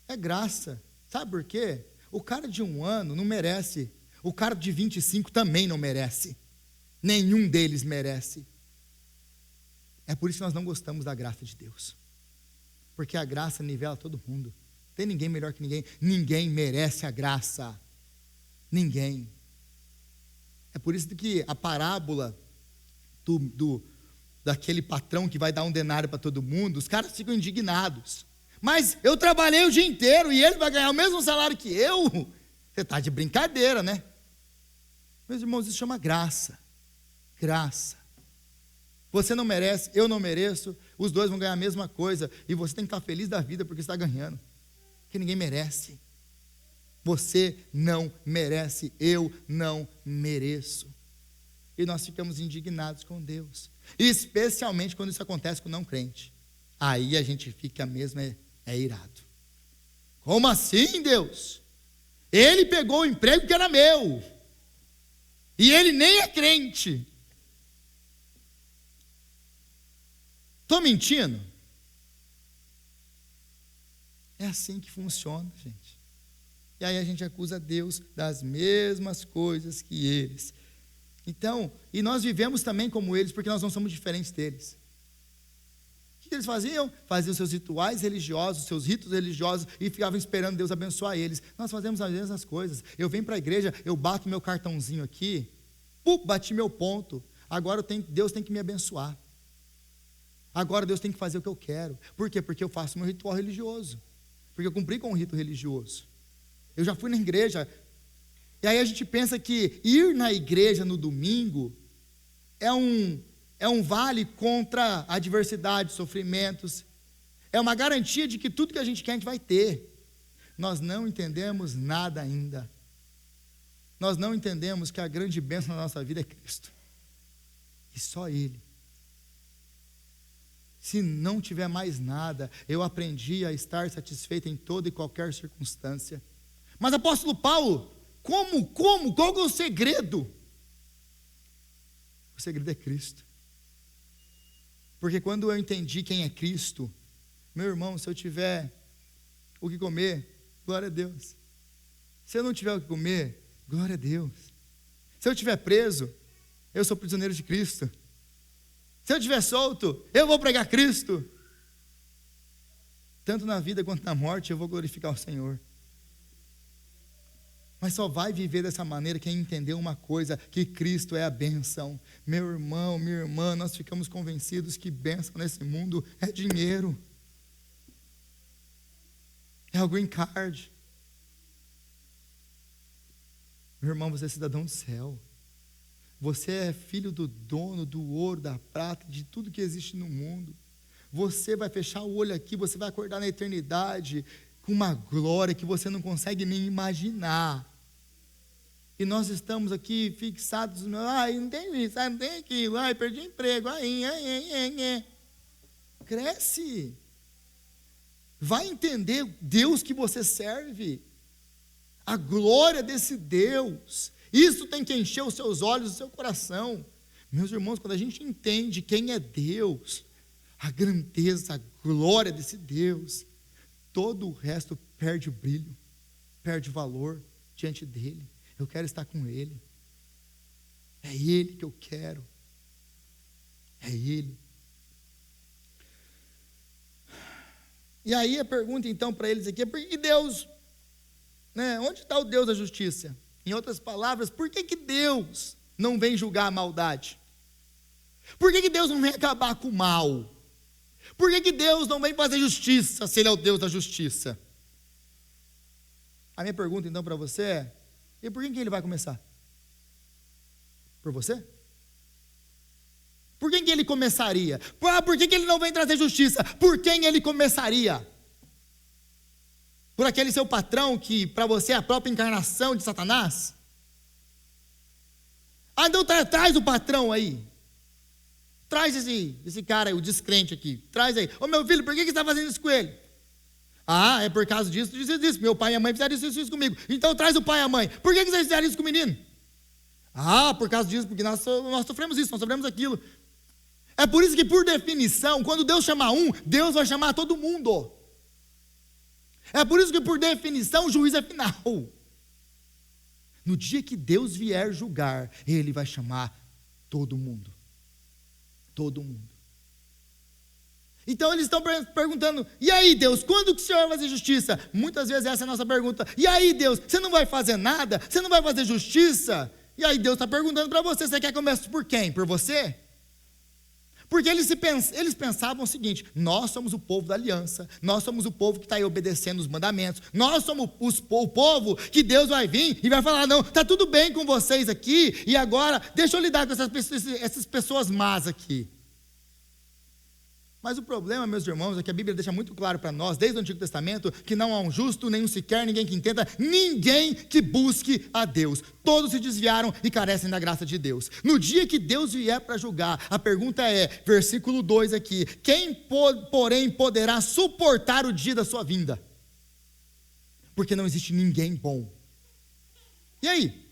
É graça. Sabe por quê? O cara de 1 ano não merece. O cara de 25 também não merece. Nenhum deles merece. É por isso que nós não gostamos da graça de Deus. Porque a graça nivela todo mundo. Não tem ninguém melhor que ninguém. Ninguém merece a graça. Ninguém. É por isso que a parábola daquele patrão que vai dar 1 denário para todo mundo, os caras ficam indignados. Mas eu trabalhei o dia inteiro e ele vai ganhar o mesmo salário que eu? Você está de brincadeira, né? Meus irmãos, isso chama graça. Graça. Você não merece, eu não mereço, os dois vão ganhar a mesma coisa, e você tem que estar feliz da vida porque está ganhando, porque ninguém merece. Você não merece, eu não mereço. E nós ficamos indignados com Deus, especialmente quando isso acontece com o não crente. Aí a gente fica mesmo irado. Como assim, Deus? Ele pegou o emprego que era meu, e ele nem é crente. Estou mentindo? É assim que funciona, gente. E aí a gente acusa Deus das mesmas coisas que eles. Então, e nós vivemos também como eles, porque nós não somos diferentes deles. O que eles faziam? Faziam seus rituais religiosos, seus ritos religiosos, e ficavam esperando Deus abençoar eles. Nós fazemos as mesmas coisas. Eu venho para a igreja, eu bato meu cartãozinho aqui, bati meu ponto. Agora Deus tem que me abençoar. Agora Deus tem que fazer o que eu quero. Por quê? Porque eu faço meu ritual religioso. Porque eu cumpri com o rito religioso. Eu já fui na igreja. E aí a gente pensa que ir na igreja no domingo é um vale contra a adversidade, sofrimentos. É uma garantia de que tudo que a gente quer, a gente vai ter. Nós não entendemos nada ainda. Nós não entendemos que a grande bênção na nossa vida é Cristo. E só Ele. Se não tiver mais nada, eu aprendi a estar satisfeito em toda e qualquer circunstância. Mas apóstolo Paulo, como? Qual é o segredo? O segredo é Cristo. Porque quando eu entendi quem é Cristo, meu irmão, se eu tiver o que comer, glória a Deus. Se eu não tiver o que comer, glória a Deus. Se eu estiver preso, eu sou prisioneiro de Cristo. Se eu estiver solto, eu vou pregar Cristo. Tanto na vida quanto na morte, eu vou glorificar o Senhor. Mas só vai viver dessa maneira quem entendeu uma coisa, que Cristo é a bênção. Meu irmão, minha irmã, nós ficamos convencidos que bênção nesse mundo é dinheiro. É o green card. Meu irmão, você é cidadão do céu. Você é filho do dono do ouro, da prata, de tudo que existe no mundo. Você vai fechar o olho aqui, você vai acordar na eternidade com uma glória que você não consegue nem imaginar. E nós estamos aqui fixados, não tem isso, não tem aquilo, perdi emprego, Cresce. Vai entender Deus que você serve. A glória desse Deus. Isso tem que encher os seus olhos, o seu coração. Meus irmãos, quando a gente entende quem é Deus, a grandeza, a glória desse Deus, todo o resto perde o brilho, perde o valor diante dele. Eu quero estar com ele. É ele que eu quero. É ele. E aí a pergunta então para eles aqui é: por que Deus, onde está o Deus da justiça? Em outras palavras, por que Deus não vem julgar a maldade? Por que Deus não vem acabar com o mal? Por que Deus não vem fazer justiça, se Ele é o Deus da justiça? A minha pergunta então para você é: e por quem que Ele vai começar? Por você? Por quem que Ele começaria? Por que Ele não vem trazer justiça? Por quem Ele começaria? Por aquele seu patrão que para você é a própria encarnação de Satanás? Então traz o patrão aí. Traz esse cara aí, o descrente aqui. Traz aí. Ô meu filho, por que você está fazendo isso com ele? É por causa disso. Meu pai e a mãe fizeram isso comigo. Então traz o pai e a mãe. Por que vocês fizeram isso com o menino? Por causa disso, porque nós sofremos isso, nós sofremos aquilo. É por isso que, por definição, quando Deus chama um, Deus vai chamar todo mundo. É por isso que, por definição, o juiz é final. No dia que Deus vier julgar, Ele vai chamar todo mundo. Todo mundo. Então eles estão perguntando: e aí Deus, quando que o Senhor vai fazer justiça? Muitas vezes essa é a nossa pergunta. E aí Deus, você não vai fazer nada? Você não vai fazer justiça? E aí Deus está perguntando para você: você quer que eu comece por quem? Por você? Porque eles pensavam o seguinte: nós somos o povo da aliança, nós somos o povo que está aí obedecendo os mandamentos, nós somos o povo que Deus vai vir e vai falar: não, está tudo bem com vocês aqui, e agora deixa eu lidar com essas pessoas más aqui. Mas o problema, meus irmãos, é que a Bíblia deixa muito claro para nós, desde o Antigo Testamento, que não há um justo, nenhum sequer, ninguém que entenda, ninguém que busque a Deus. Todos se desviaram e carecem da graça de Deus. No dia que Deus vier para julgar, a pergunta é, versículo 2 aqui: quem, porém, poderá suportar o dia da sua vinda? Porque não existe ninguém bom. E aí?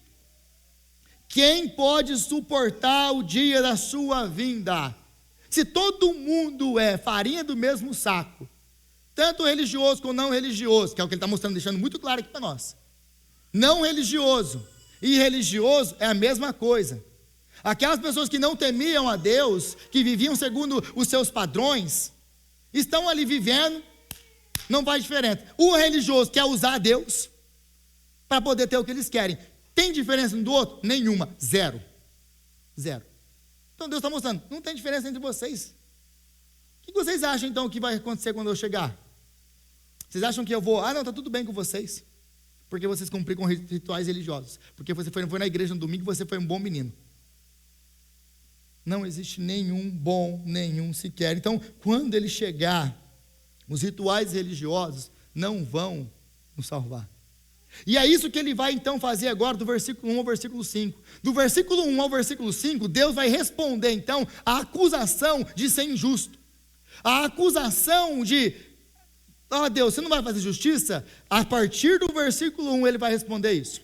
Quem pode suportar o dia da sua vinda? Se todo mundo é farinha do mesmo saco, tanto religioso como não religioso, que é o que ele está mostrando, deixando muito claro aqui para nós. Não religioso e religioso é a mesma coisa. Aquelas pessoas que não temiam a Deus, que viviam segundo os seus padrões, estão ali vivendo, não faz diferença. O religioso quer usar a Deus para poder ter o que eles querem. Tem diferença um do outro? Nenhuma. Zero. Então Deus está mostrando, não tem diferença entre vocês. O que vocês acham então que vai acontecer quando eu chegar? Vocês acham que eu vou, não, está tudo bem com vocês, porque vocês cumpriram com rituais religiosos, porque você foi na igreja no domingo e você foi um bom menino. Não existe nenhum bom, nenhum sequer. Então, quando ele chegar, os rituais religiosos não vão nos salvar. E é isso que ele vai então fazer agora do versículo 1 ao versículo 5. Do versículo 1 ao versículo 5, Deus vai responder então à acusação de ser injusto. A acusação de, Deus, você não vai fazer justiça? A partir do versículo 1 ele vai responder isso.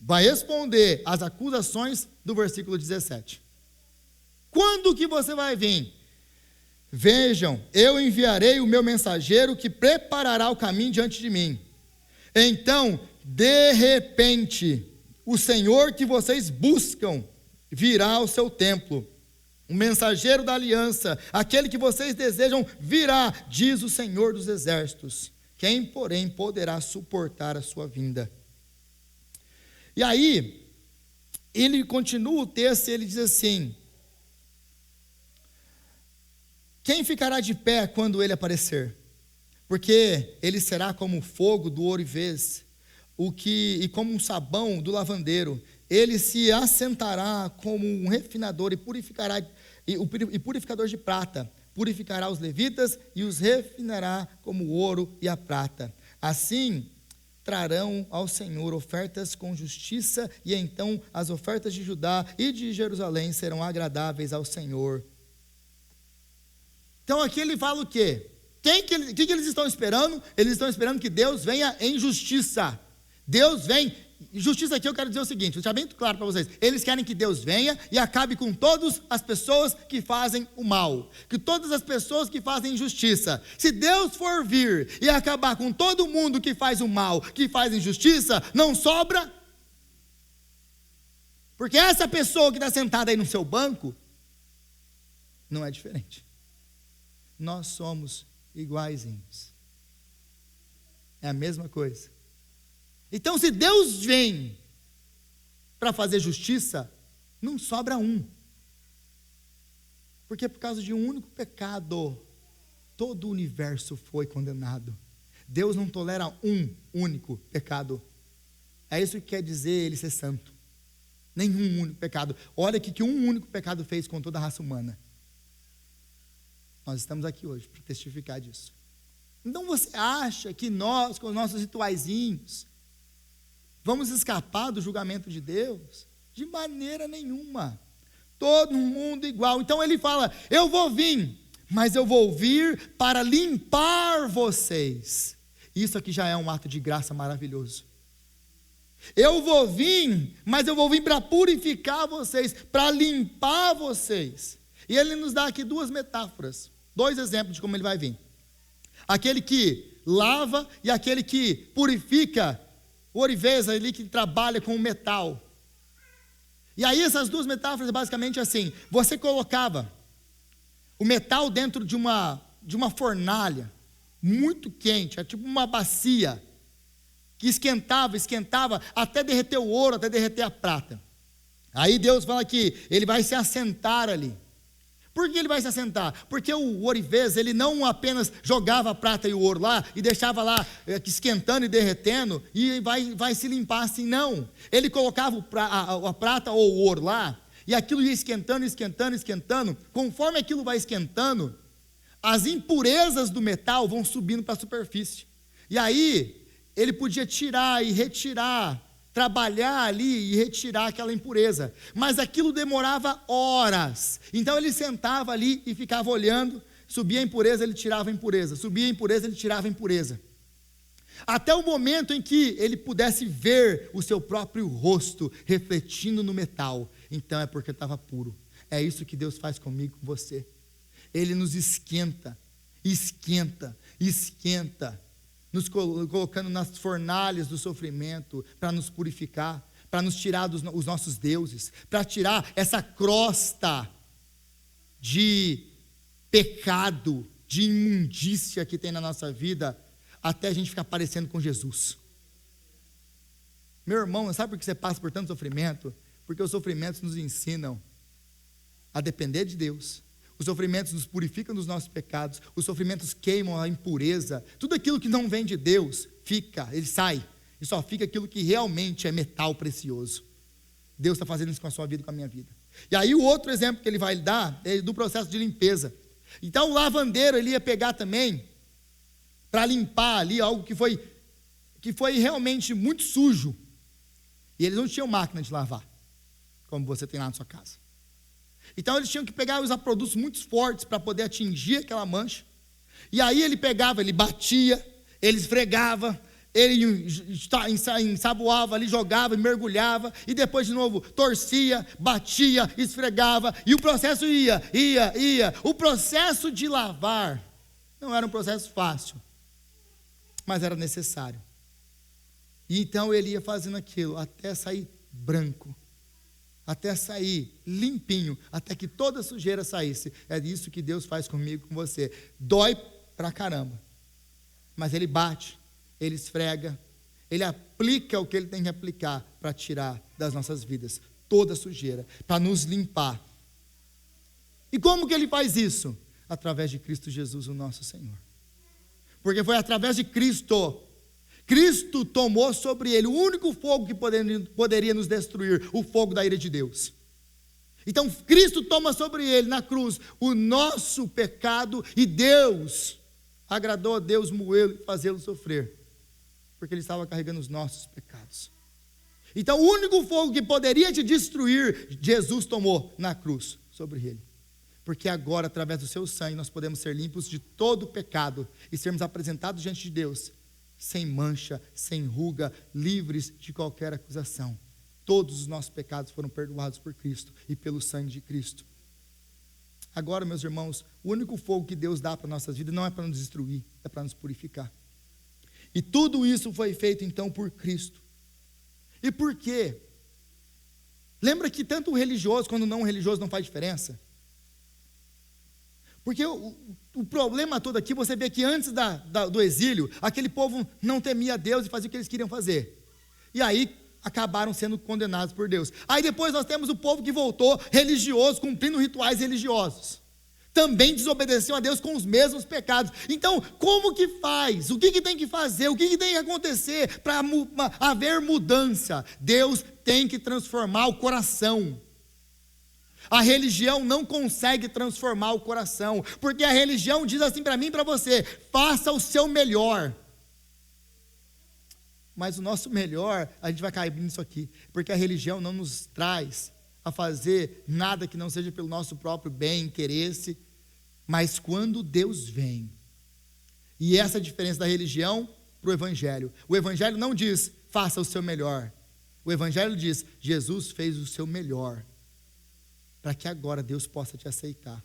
Vai responder às acusações do versículo 17. Quando que você vai vir? Vejam, eu enviarei o meu mensageiro que preparará o caminho diante de mim. Então, de repente, o Senhor que vocês buscam virá ao seu templo. O mensageiro da aliança, aquele que vocês desejam, virá, diz o Senhor dos exércitos. Quem, porém, poderá suportar a sua vinda? E aí, ele continua o texto e ele diz assim: quem ficará de pé quando ele aparecer? Porque ele será como o fogo do ourivês, e como um sabão do lavandeiro. Ele se assentará como um refinador e purificador de prata. Purificará os levitas e os refinará como o ouro e a prata. Assim trarão ao Senhor ofertas com justiça, e então as ofertas de Judá e de Jerusalém serão agradáveis ao Senhor. Então aqui ele fala o quê? O que eles estão esperando? Eles estão esperando que Deus venha em justiça. Deus vem, justiça aqui eu quero dizer o seguinte, vou deixar bem claro para vocês. Eles querem que Deus venha e acabe com todas as pessoas que fazem o mal, que todas as pessoas que fazem injustiça. Se Deus for vir e acabar com todo mundo que faz o mal, que faz injustiça, não sobra. Porque essa pessoa que está sentada aí no seu banco, não é diferente. Nós somos iguaizinhos. É a mesma coisa. Então, se Deus vem para fazer justiça, não sobra um. Porque por causa de um único pecado, todo o universo foi condenado. Deus não tolera um único pecado. É isso que quer dizer ele ser santo. Nenhum único pecado. Olha o que um único pecado fez com toda a raça humana. Nós estamos aqui hoje para testificar disso. Então você acha que nós, com os nossos rituaizinhos, vamos escapar do julgamento de Deus? De maneira nenhuma. Todo mundo igual. Então ele fala: eu vou vir, mas eu vou vir para limpar vocês. Isso aqui já é um ato de graça maravilhoso. Eu vou vir, mas eu vou vir para purificar vocês, para limpar vocês. E ele nos dá aqui duas metáforas, dois exemplos de como ele vai vir. Aquele que lava e aquele que purifica, o ourivês ali que trabalha com o metal. E aí essas duas metáforas basicamente assim: você colocava o metal dentro de uma fornalha muito quente, é tipo uma bacia, que esquentava até derreter o ouro, até derreter a prata. Aí Deus fala que ele vai se assentar ali. Por que ele vai se assentar? Porque o ourivês, ele não apenas jogava a prata e o ouro lá e deixava lá esquentando e derretendo e vai se limpar assim, não. Ele colocava a prata ou o ouro lá e aquilo ia esquentando, esquentando, esquentando. Conforme aquilo vai esquentando, as impurezas do metal vão subindo para a superfície. E aí, ele podia tirar e retirar, trabalhar ali e retirar aquela impureza, mas aquilo demorava horas. Então ele sentava ali e ficava olhando, subia a impureza, ele tirava a impureza, subia a impureza, ele tirava a impureza, até o momento em que ele pudesse ver o seu próprio rosto refletindo no metal. Então é porque estava puro. É isso que Deus faz comigo, com você. Ele nos esquenta, esquenta, esquenta, nos colocando nas fornalhas do sofrimento, para nos purificar, para nos tirar os nossos deuses, para tirar essa crosta de pecado, de imundícia que tem na nossa vida, até a gente ficar parecendo com Jesus. Meu irmão, sabe por que você passa por tanto sofrimento? Porque os sofrimentos nos ensinam a depender de Deus. Os sofrimentos nos purificam dos nossos pecados, os sofrimentos queimam a impureza, tudo aquilo que não vem de Deus, ele sai, e só fica aquilo que realmente é metal precioso. Deus está fazendo isso com a sua vida e com a minha vida. E aí o outro exemplo que ele vai dar é do processo de limpeza. Então o lavandeiro, ele ia pegar também, para limpar ali algo que foi realmente muito sujo, e eles não tinham máquina de lavar, como você tem lá na sua casa. Então eles tinham que pegar e usar produtos muito fortes para poder atingir aquela mancha. E aí ele pegava, ele batia, ele esfregava, ele ensaboava ali, jogava e mergulhava, e depois de novo torcia, batia, esfregava, e o processo ia. O processo de lavar não era um processo fácil, mas era necessário. E então ele ia fazendo aquilo até sair branco, até sair limpinho, até que toda a sujeira saísse. É isso que Deus faz comigo, com você. Dói pra caramba, mas Ele bate, Ele esfrega, Ele aplica o que Ele tem que aplicar para tirar das nossas vidas toda a sujeira, para nos limpar. E como que Ele faz isso? Através de Cristo Jesus, o nosso Senhor. Porque foi através de Cristo tomou sobre ele o único fogo que poderia nos destruir, o fogo da ira de Deus. Então Cristo toma sobre ele na cruz o nosso pecado, e Deus agradou a Deus moê-lo e fazê-lo sofrer, porque ele estava carregando os nossos pecados. Então o único fogo que poderia te destruir, Jesus tomou na cruz sobre ele. Porque agora, através do seu sangue, nós podemos ser limpos de todo o pecado e sermos apresentados diante de Deus sem mancha, sem ruga, livres de qualquer acusação. Todos os nossos pecados foram perdoados por Cristo e pelo sangue de Cristo. Agora, meus irmãos, o único fogo que Deus dá para a nossa vida não é para nos destruir, é para nos purificar. E tudo isso foi feito então por Cristo. E por quê? Lembra que tanto o religioso quanto o não religioso não faz diferença? Porque o problema todo aqui, você vê que antes do exílio, aquele povo não temia Deus e fazia o que eles queriam fazer. E aí acabaram sendo condenados por Deus. Aí depois nós temos o povo que voltou religioso, cumprindo rituais religiosos. Também desobedeceu a Deus com os mesmos pecados. Então, como que faz? O que tem que fazer? O que tem que acontecer para haver mudança? Deus tem que transformar o coração. A religião não consegue transformar o coração, porque a religião diz assim para mim e para você: faça o seu melhor. Mas o nosso melhor, a gente vai cair nisso aqui, porque a religião não nos traz a fazer nada que não seja pelo nosso próprio bem, interesse. Mas quando Deus vem, e essa é a diferença da religião para o evangelho. O evangelho não diz, faça o seu melhor. O evangelho diz, Jesus fez o seu melhor, para que agora Deus possa te aceitar.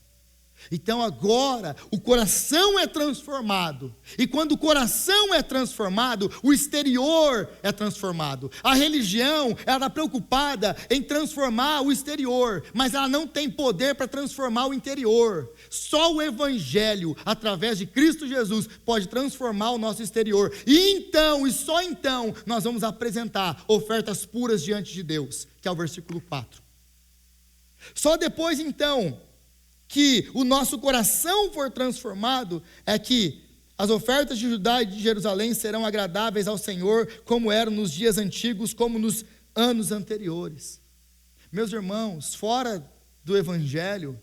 Então agora o coração é transformado, e quando o coração é transformado, o exterior é transformado. A religião, ela está preocupada em transformar o exterior, mas ela não tem poder para transformar o interior. Só o evangelho, através de Cristo Jesus, pode transformar o nosso exterior. E então, e só então, nós vamos apresentar ofertas puras diante de Deus, que é o versículo 4. Só depois então que o nosso coração for transformado é que as ofertas de Judá e de Jerusalém serão agradáveis ao Senhor, como eram nos dias antigos, como nos anos anteriores. Meus irmãos, fora do Evangelho,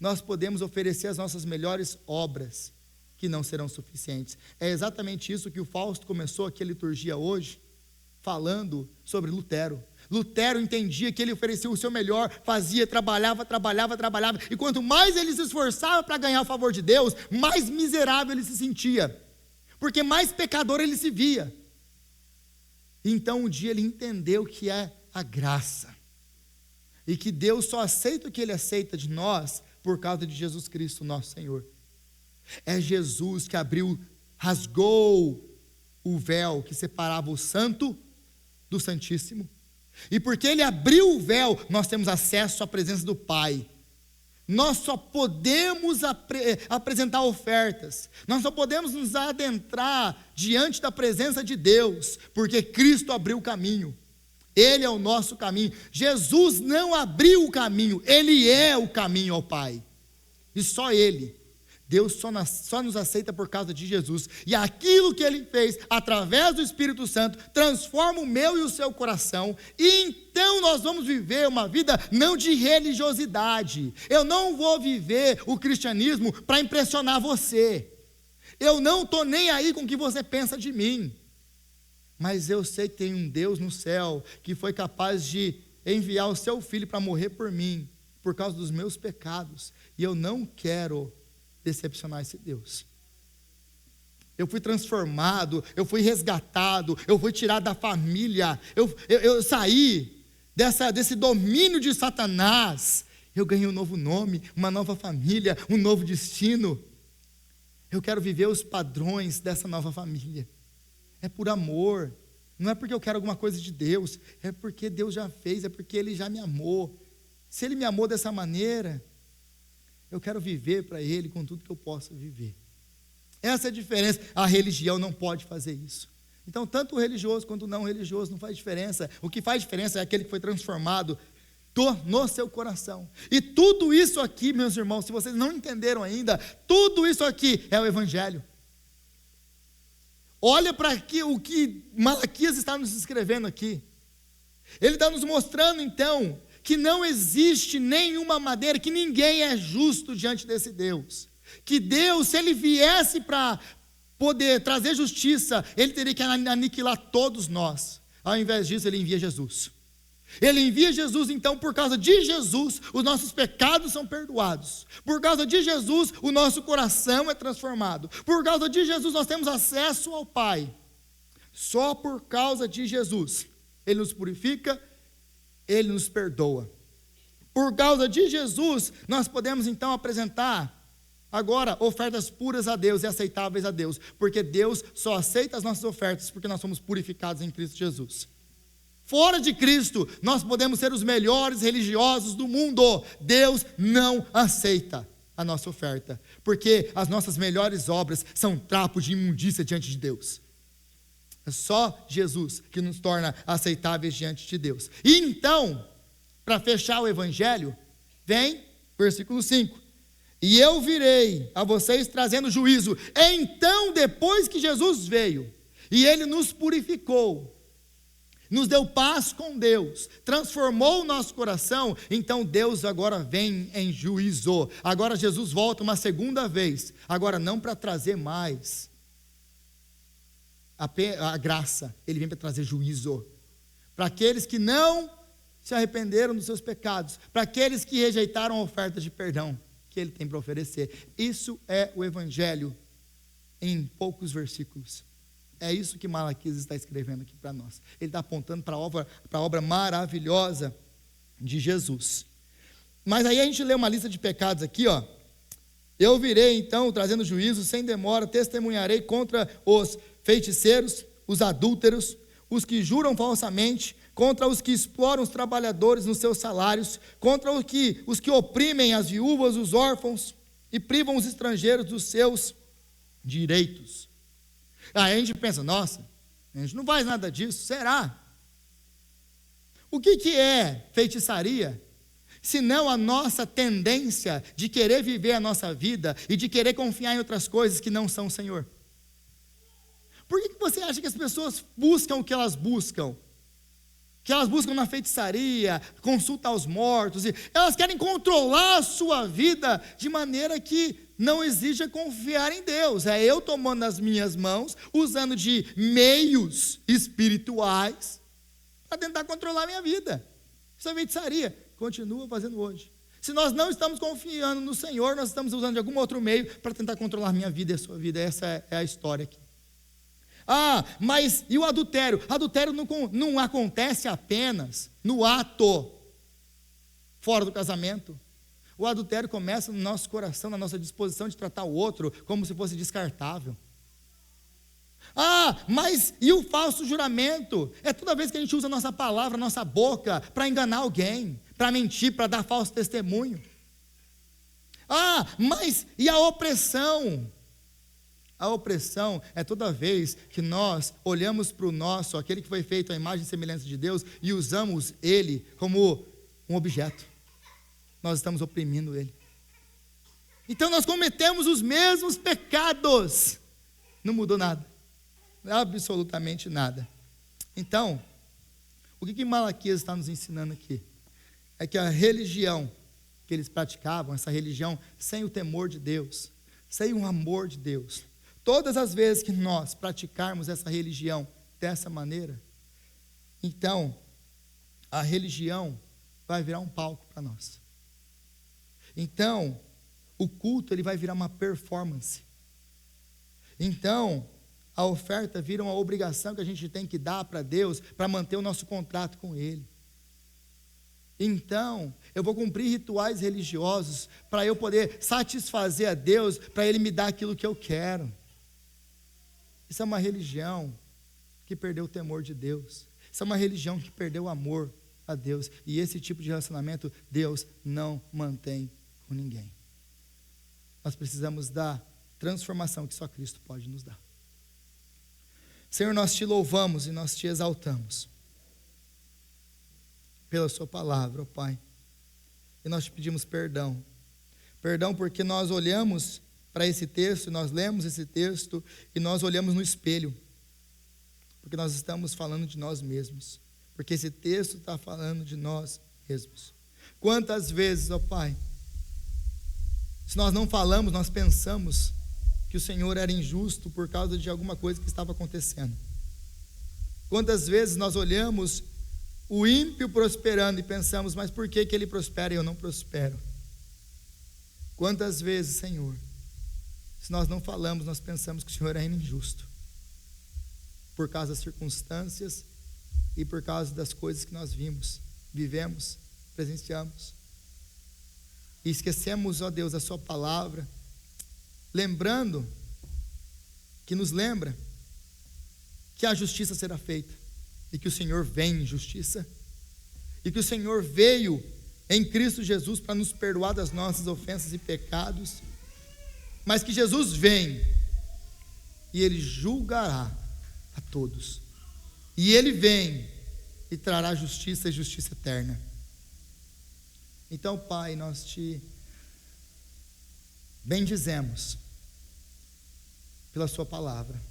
nós podemos oferecer as nossas melhores obras, que não serão suficientes. É exatamente isso que o Fausto começou aqui a liturgia hoje, falando sobre Lutero. Lutero entendia que ele oferecia o seu melhor, fazia, trabalhava, e quanto mais ele se esforçava para ganhar o favor de Deus, mais miserável ele se sentia, porque mais pecador ele se via. Então um dia ele entendeu que é a graça, e que Deus só aceita o que ele aceita de nós, por causa de Jesus Cristo, nosso Senhor. É Jesus que rasgou o véu que separava o santo do santíssimo. E porque ele abriu o véu, nós temos acesso à presença do Pai. Nós só podemos apresentar ofertas, nós só podemos nos adentrar diante da presença de Deus, porque Cristo abriu o caminho. Ele é o nosso caminho. Jesus não abriu o caminho, Ele é o caminho ao Pai. E só Ele. Deus só nos aceita por causa de Jesus. E aquilo que Ele fez, através do Espírito Santo, transforma o meu e o seu coração. E então nós vamos viver uma vida não de religiosidade. Eu não vou viver o cristianismo para impressionar você. Eu não estou nem aí com o que você pensa de mim. Mas eu sei que tem um Deus no céu que foi capaz de enviar o seu Filho para morrer por mim, por causa dos meus pecados. E eu não quero decepcionar esse Deus. Eu fui transformado, eu fui resgatado, eu fui tirado da família, eu saí desse domínio de Satanás. Eu ganhei um novo nome, uma nova família, um novo destino. Eu quero viver os padrões dessa nova família. É por amor, não é porque eu quero alguma coisa de Deus, é porque Deus já fez, é porque Ele já me amou. Se Ele me amou dessa maneira, eu quero viver para Ele com tudo que eu possa viver. Essa é a diferença. A religião não pode fazer isso. Então, tanto o religioso quanto o não religioso não faz diferença. O que faz diferença é aquele que foi transformado no seu coração. E tudo isso aqui, meus irmãos, se vocês não entenderam ainda, tudo isso aqui é o Evangelho. Olha para o que Malaquias está nos escrevendo aqui. Ele está nos mostrando então que não existe nenhuma maneira, que ninguém é justo diante desse Deus. Que Deus, se Ele viesse para poder trazer justiça, Ele teria que aniquilar todos nós. Ao invés disso, Ele envia Jesus. Ele envia Jesus, então, por causa de Jesus, os nossos pecados são perdoados. Por causa de Jesus, o nosso coração é transformado. Por causa de Jesus, nós temos acesso ao Pai. Só por causa de Jesus, Ele nos purifica, Ele nos perdoa. Por causa de Jesus, nós podemos, então, apresentar agora ofertas puras a Deus e aceitáveis a Deus. Porque Deus só aceita as nossas ofertas porque nós somos purificados em Cristo Jesus. Fora de Cristo, nós podemos ser os melhores religiosos do mundo. Deus não aceita a nossa oferta, porque as nossas melhores obras são trapos de imundícia diante de Deus. É só Jesus que nos torna aceitáveis diante de Deus. E então, para fechar o Evangelho, vem versículo 5. E eu virei a vocês trazendo juízo. Então, depois que Jesus veio, e Ele nos purificou, nos deu paz com Deus, transformou o nosso coração, então Deus agora vem em juízo. Agora Jesus volta uma segunda vez, agora não para trazer mais a graça, Ele vem para trazer juízo, para aqueles que não se arrependeram dos seus pecados, para aqueles que rejeitaram a oferta de perdão que Ele tem para oferecer. Isso é o Evangelho em poucos versículos. É isso que Malaquias está escrevendo aqui para nós. Ele está apontando para a obra maravilhosa de Jesus. Mas aí a gente lê uma lista de pecados aqui, ó. Eu virei então, trazendo juízo, sem demora, testemunharei contra os feiticeiros, os adúlteros, os que juram falsamente, contra os que exploram os trabalhadores nos seus salários, contra os que oprimem as viúvas, os órfãos, e privam os estrangeiros dos seus direitos. Aí a gente pensa, nossa, a gente não faz nada disso, será? O que é feitiçaria? senão a nossa tendência de querer viver a nossa vida e de querer confiar em outras coisas que não são o Senhor? Por que você acha que as pessoas buscam o que elas buscam? Que elas buscam na feitiçaria, consulta aos mortos, e elas querem controlar a sua vida de maneira que não exija confiar em Deus. É eu tomando nas minhas mãos, usando de meios espirituais para tentar controlar a minha vida. Isso é feitiçaria. Continua fazendo hoje. Se nós não estamos confiando no Senhor, nós estamos usando de algum outro meio para tentar controlar a minha vida e a sua vida. Essa é a história aqui. Mas e o adultério? Adultério não acontece apenas no ato fora do casamento. O adultério começa no nosso coração, na nossa disposição de tratar o outro como se fosse descartável. Mas e o falso juramento? É toda vez que a gente usa a nossa palavra, a nossa boca, para enganar alguém, para mentir, para dar falso testemunho. Mas e a opressão? A opressão é toda vez que nós olhamos para o nosso, aquele que foi feito à imagem e semelhança de Deus, e usamos ele como um objeto. Nós estamos oprimindo ele. Então nós cometemos os mesmos pecados. Não mudou nada. Absolutamente nada. Então, o que Malaquias está nos ensinando aqui? É que a religião que eles praticavam, essa religião sem o temor de Deus, sem o amor de Deus, todas as vezes que nós praticarmos essa religião dessa maneira, então a religião vai virar um palco para nós. Então, o culto ele vai virar uma performance. Então, a oferta vira uma obrigação que a gente tem que dar para Deus para manter o nosso contrato com Ele. Então, eu vou cumprir rituais religiosos para eu poder satisfazer a Deus, para Ele me dar aquilo que eu quero. Isso é uma religião que perdeu o temor de Deus. Isso é uma religião que perdeu o amor a Deus. E esse tipo de relacionamento Deus não mantém com ninguém. Nós precisamos da transformação que só Cristo pode nos dar. Senhor, nós te louvamos e nós te exaltamos pela sua palavra, ó Pai. E nós te pedimos perdão. Perdão porque nós olhamos para esse texto, nós lemos esse texto e nós olhamos no espelho. Porque nós estamos falando de nós mesmos. Porque esse texto está falando de nós mesmos. Quantas vezes, ó Pai, se nós não falamos, nós pensamos que o Senhor era injusto por causa de alguma coisa que estava acontecendo. Quantas vezes nós olhamos o ímpio prosperando e pensamos, mas por que ele prospera e eu não prospero? Quantas vezes, Senhor, se nós não falamos, nós pensamos que o Senhor é injusto por causa das circunstâncias e por causa das coisas que nós vivemos, presenciamos. E esquecemos, ó Deus, a sua palavra, lembrando, que nos lembra que a justiça será feita, e que o Senhor vem em justiça, e que o Senhor veio em Cristo Jesus para nos perdoar das nossas ofensas e pecados, mas que Jesus vem, e Ele julgará a todos, e Ele vem e trará justiça e justiça eterna. Então, Pai, nós te bendizemos pela sua palavra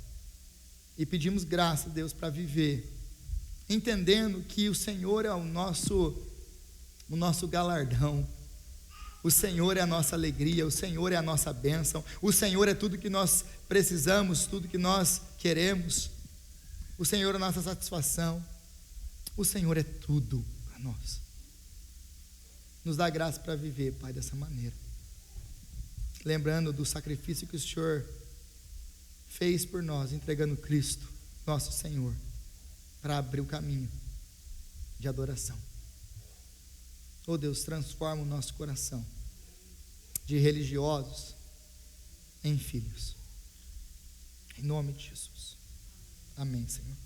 e pedimos graça, Deus, para viver entendendo que o Senhor é o nosso galardão, o Senhor é a nossa alegria, o Senhor é a nossa bênção, o Senhor é tudo que nós precisamos, tudo que nós queremos, o Senhor é a nossa satisfação, o Senhor é tudo para nós. Nos dá graça para viver, Pai, dessa maneira, lembrando do sacrifício que o Senhor fez por nós, entregando Cristo, nosso Senhor, para abrir o caminho de adoração. Oh Deus, transforma o nosso coração de religiosos em filhos, em nome de Jesus. Amém, Senhor.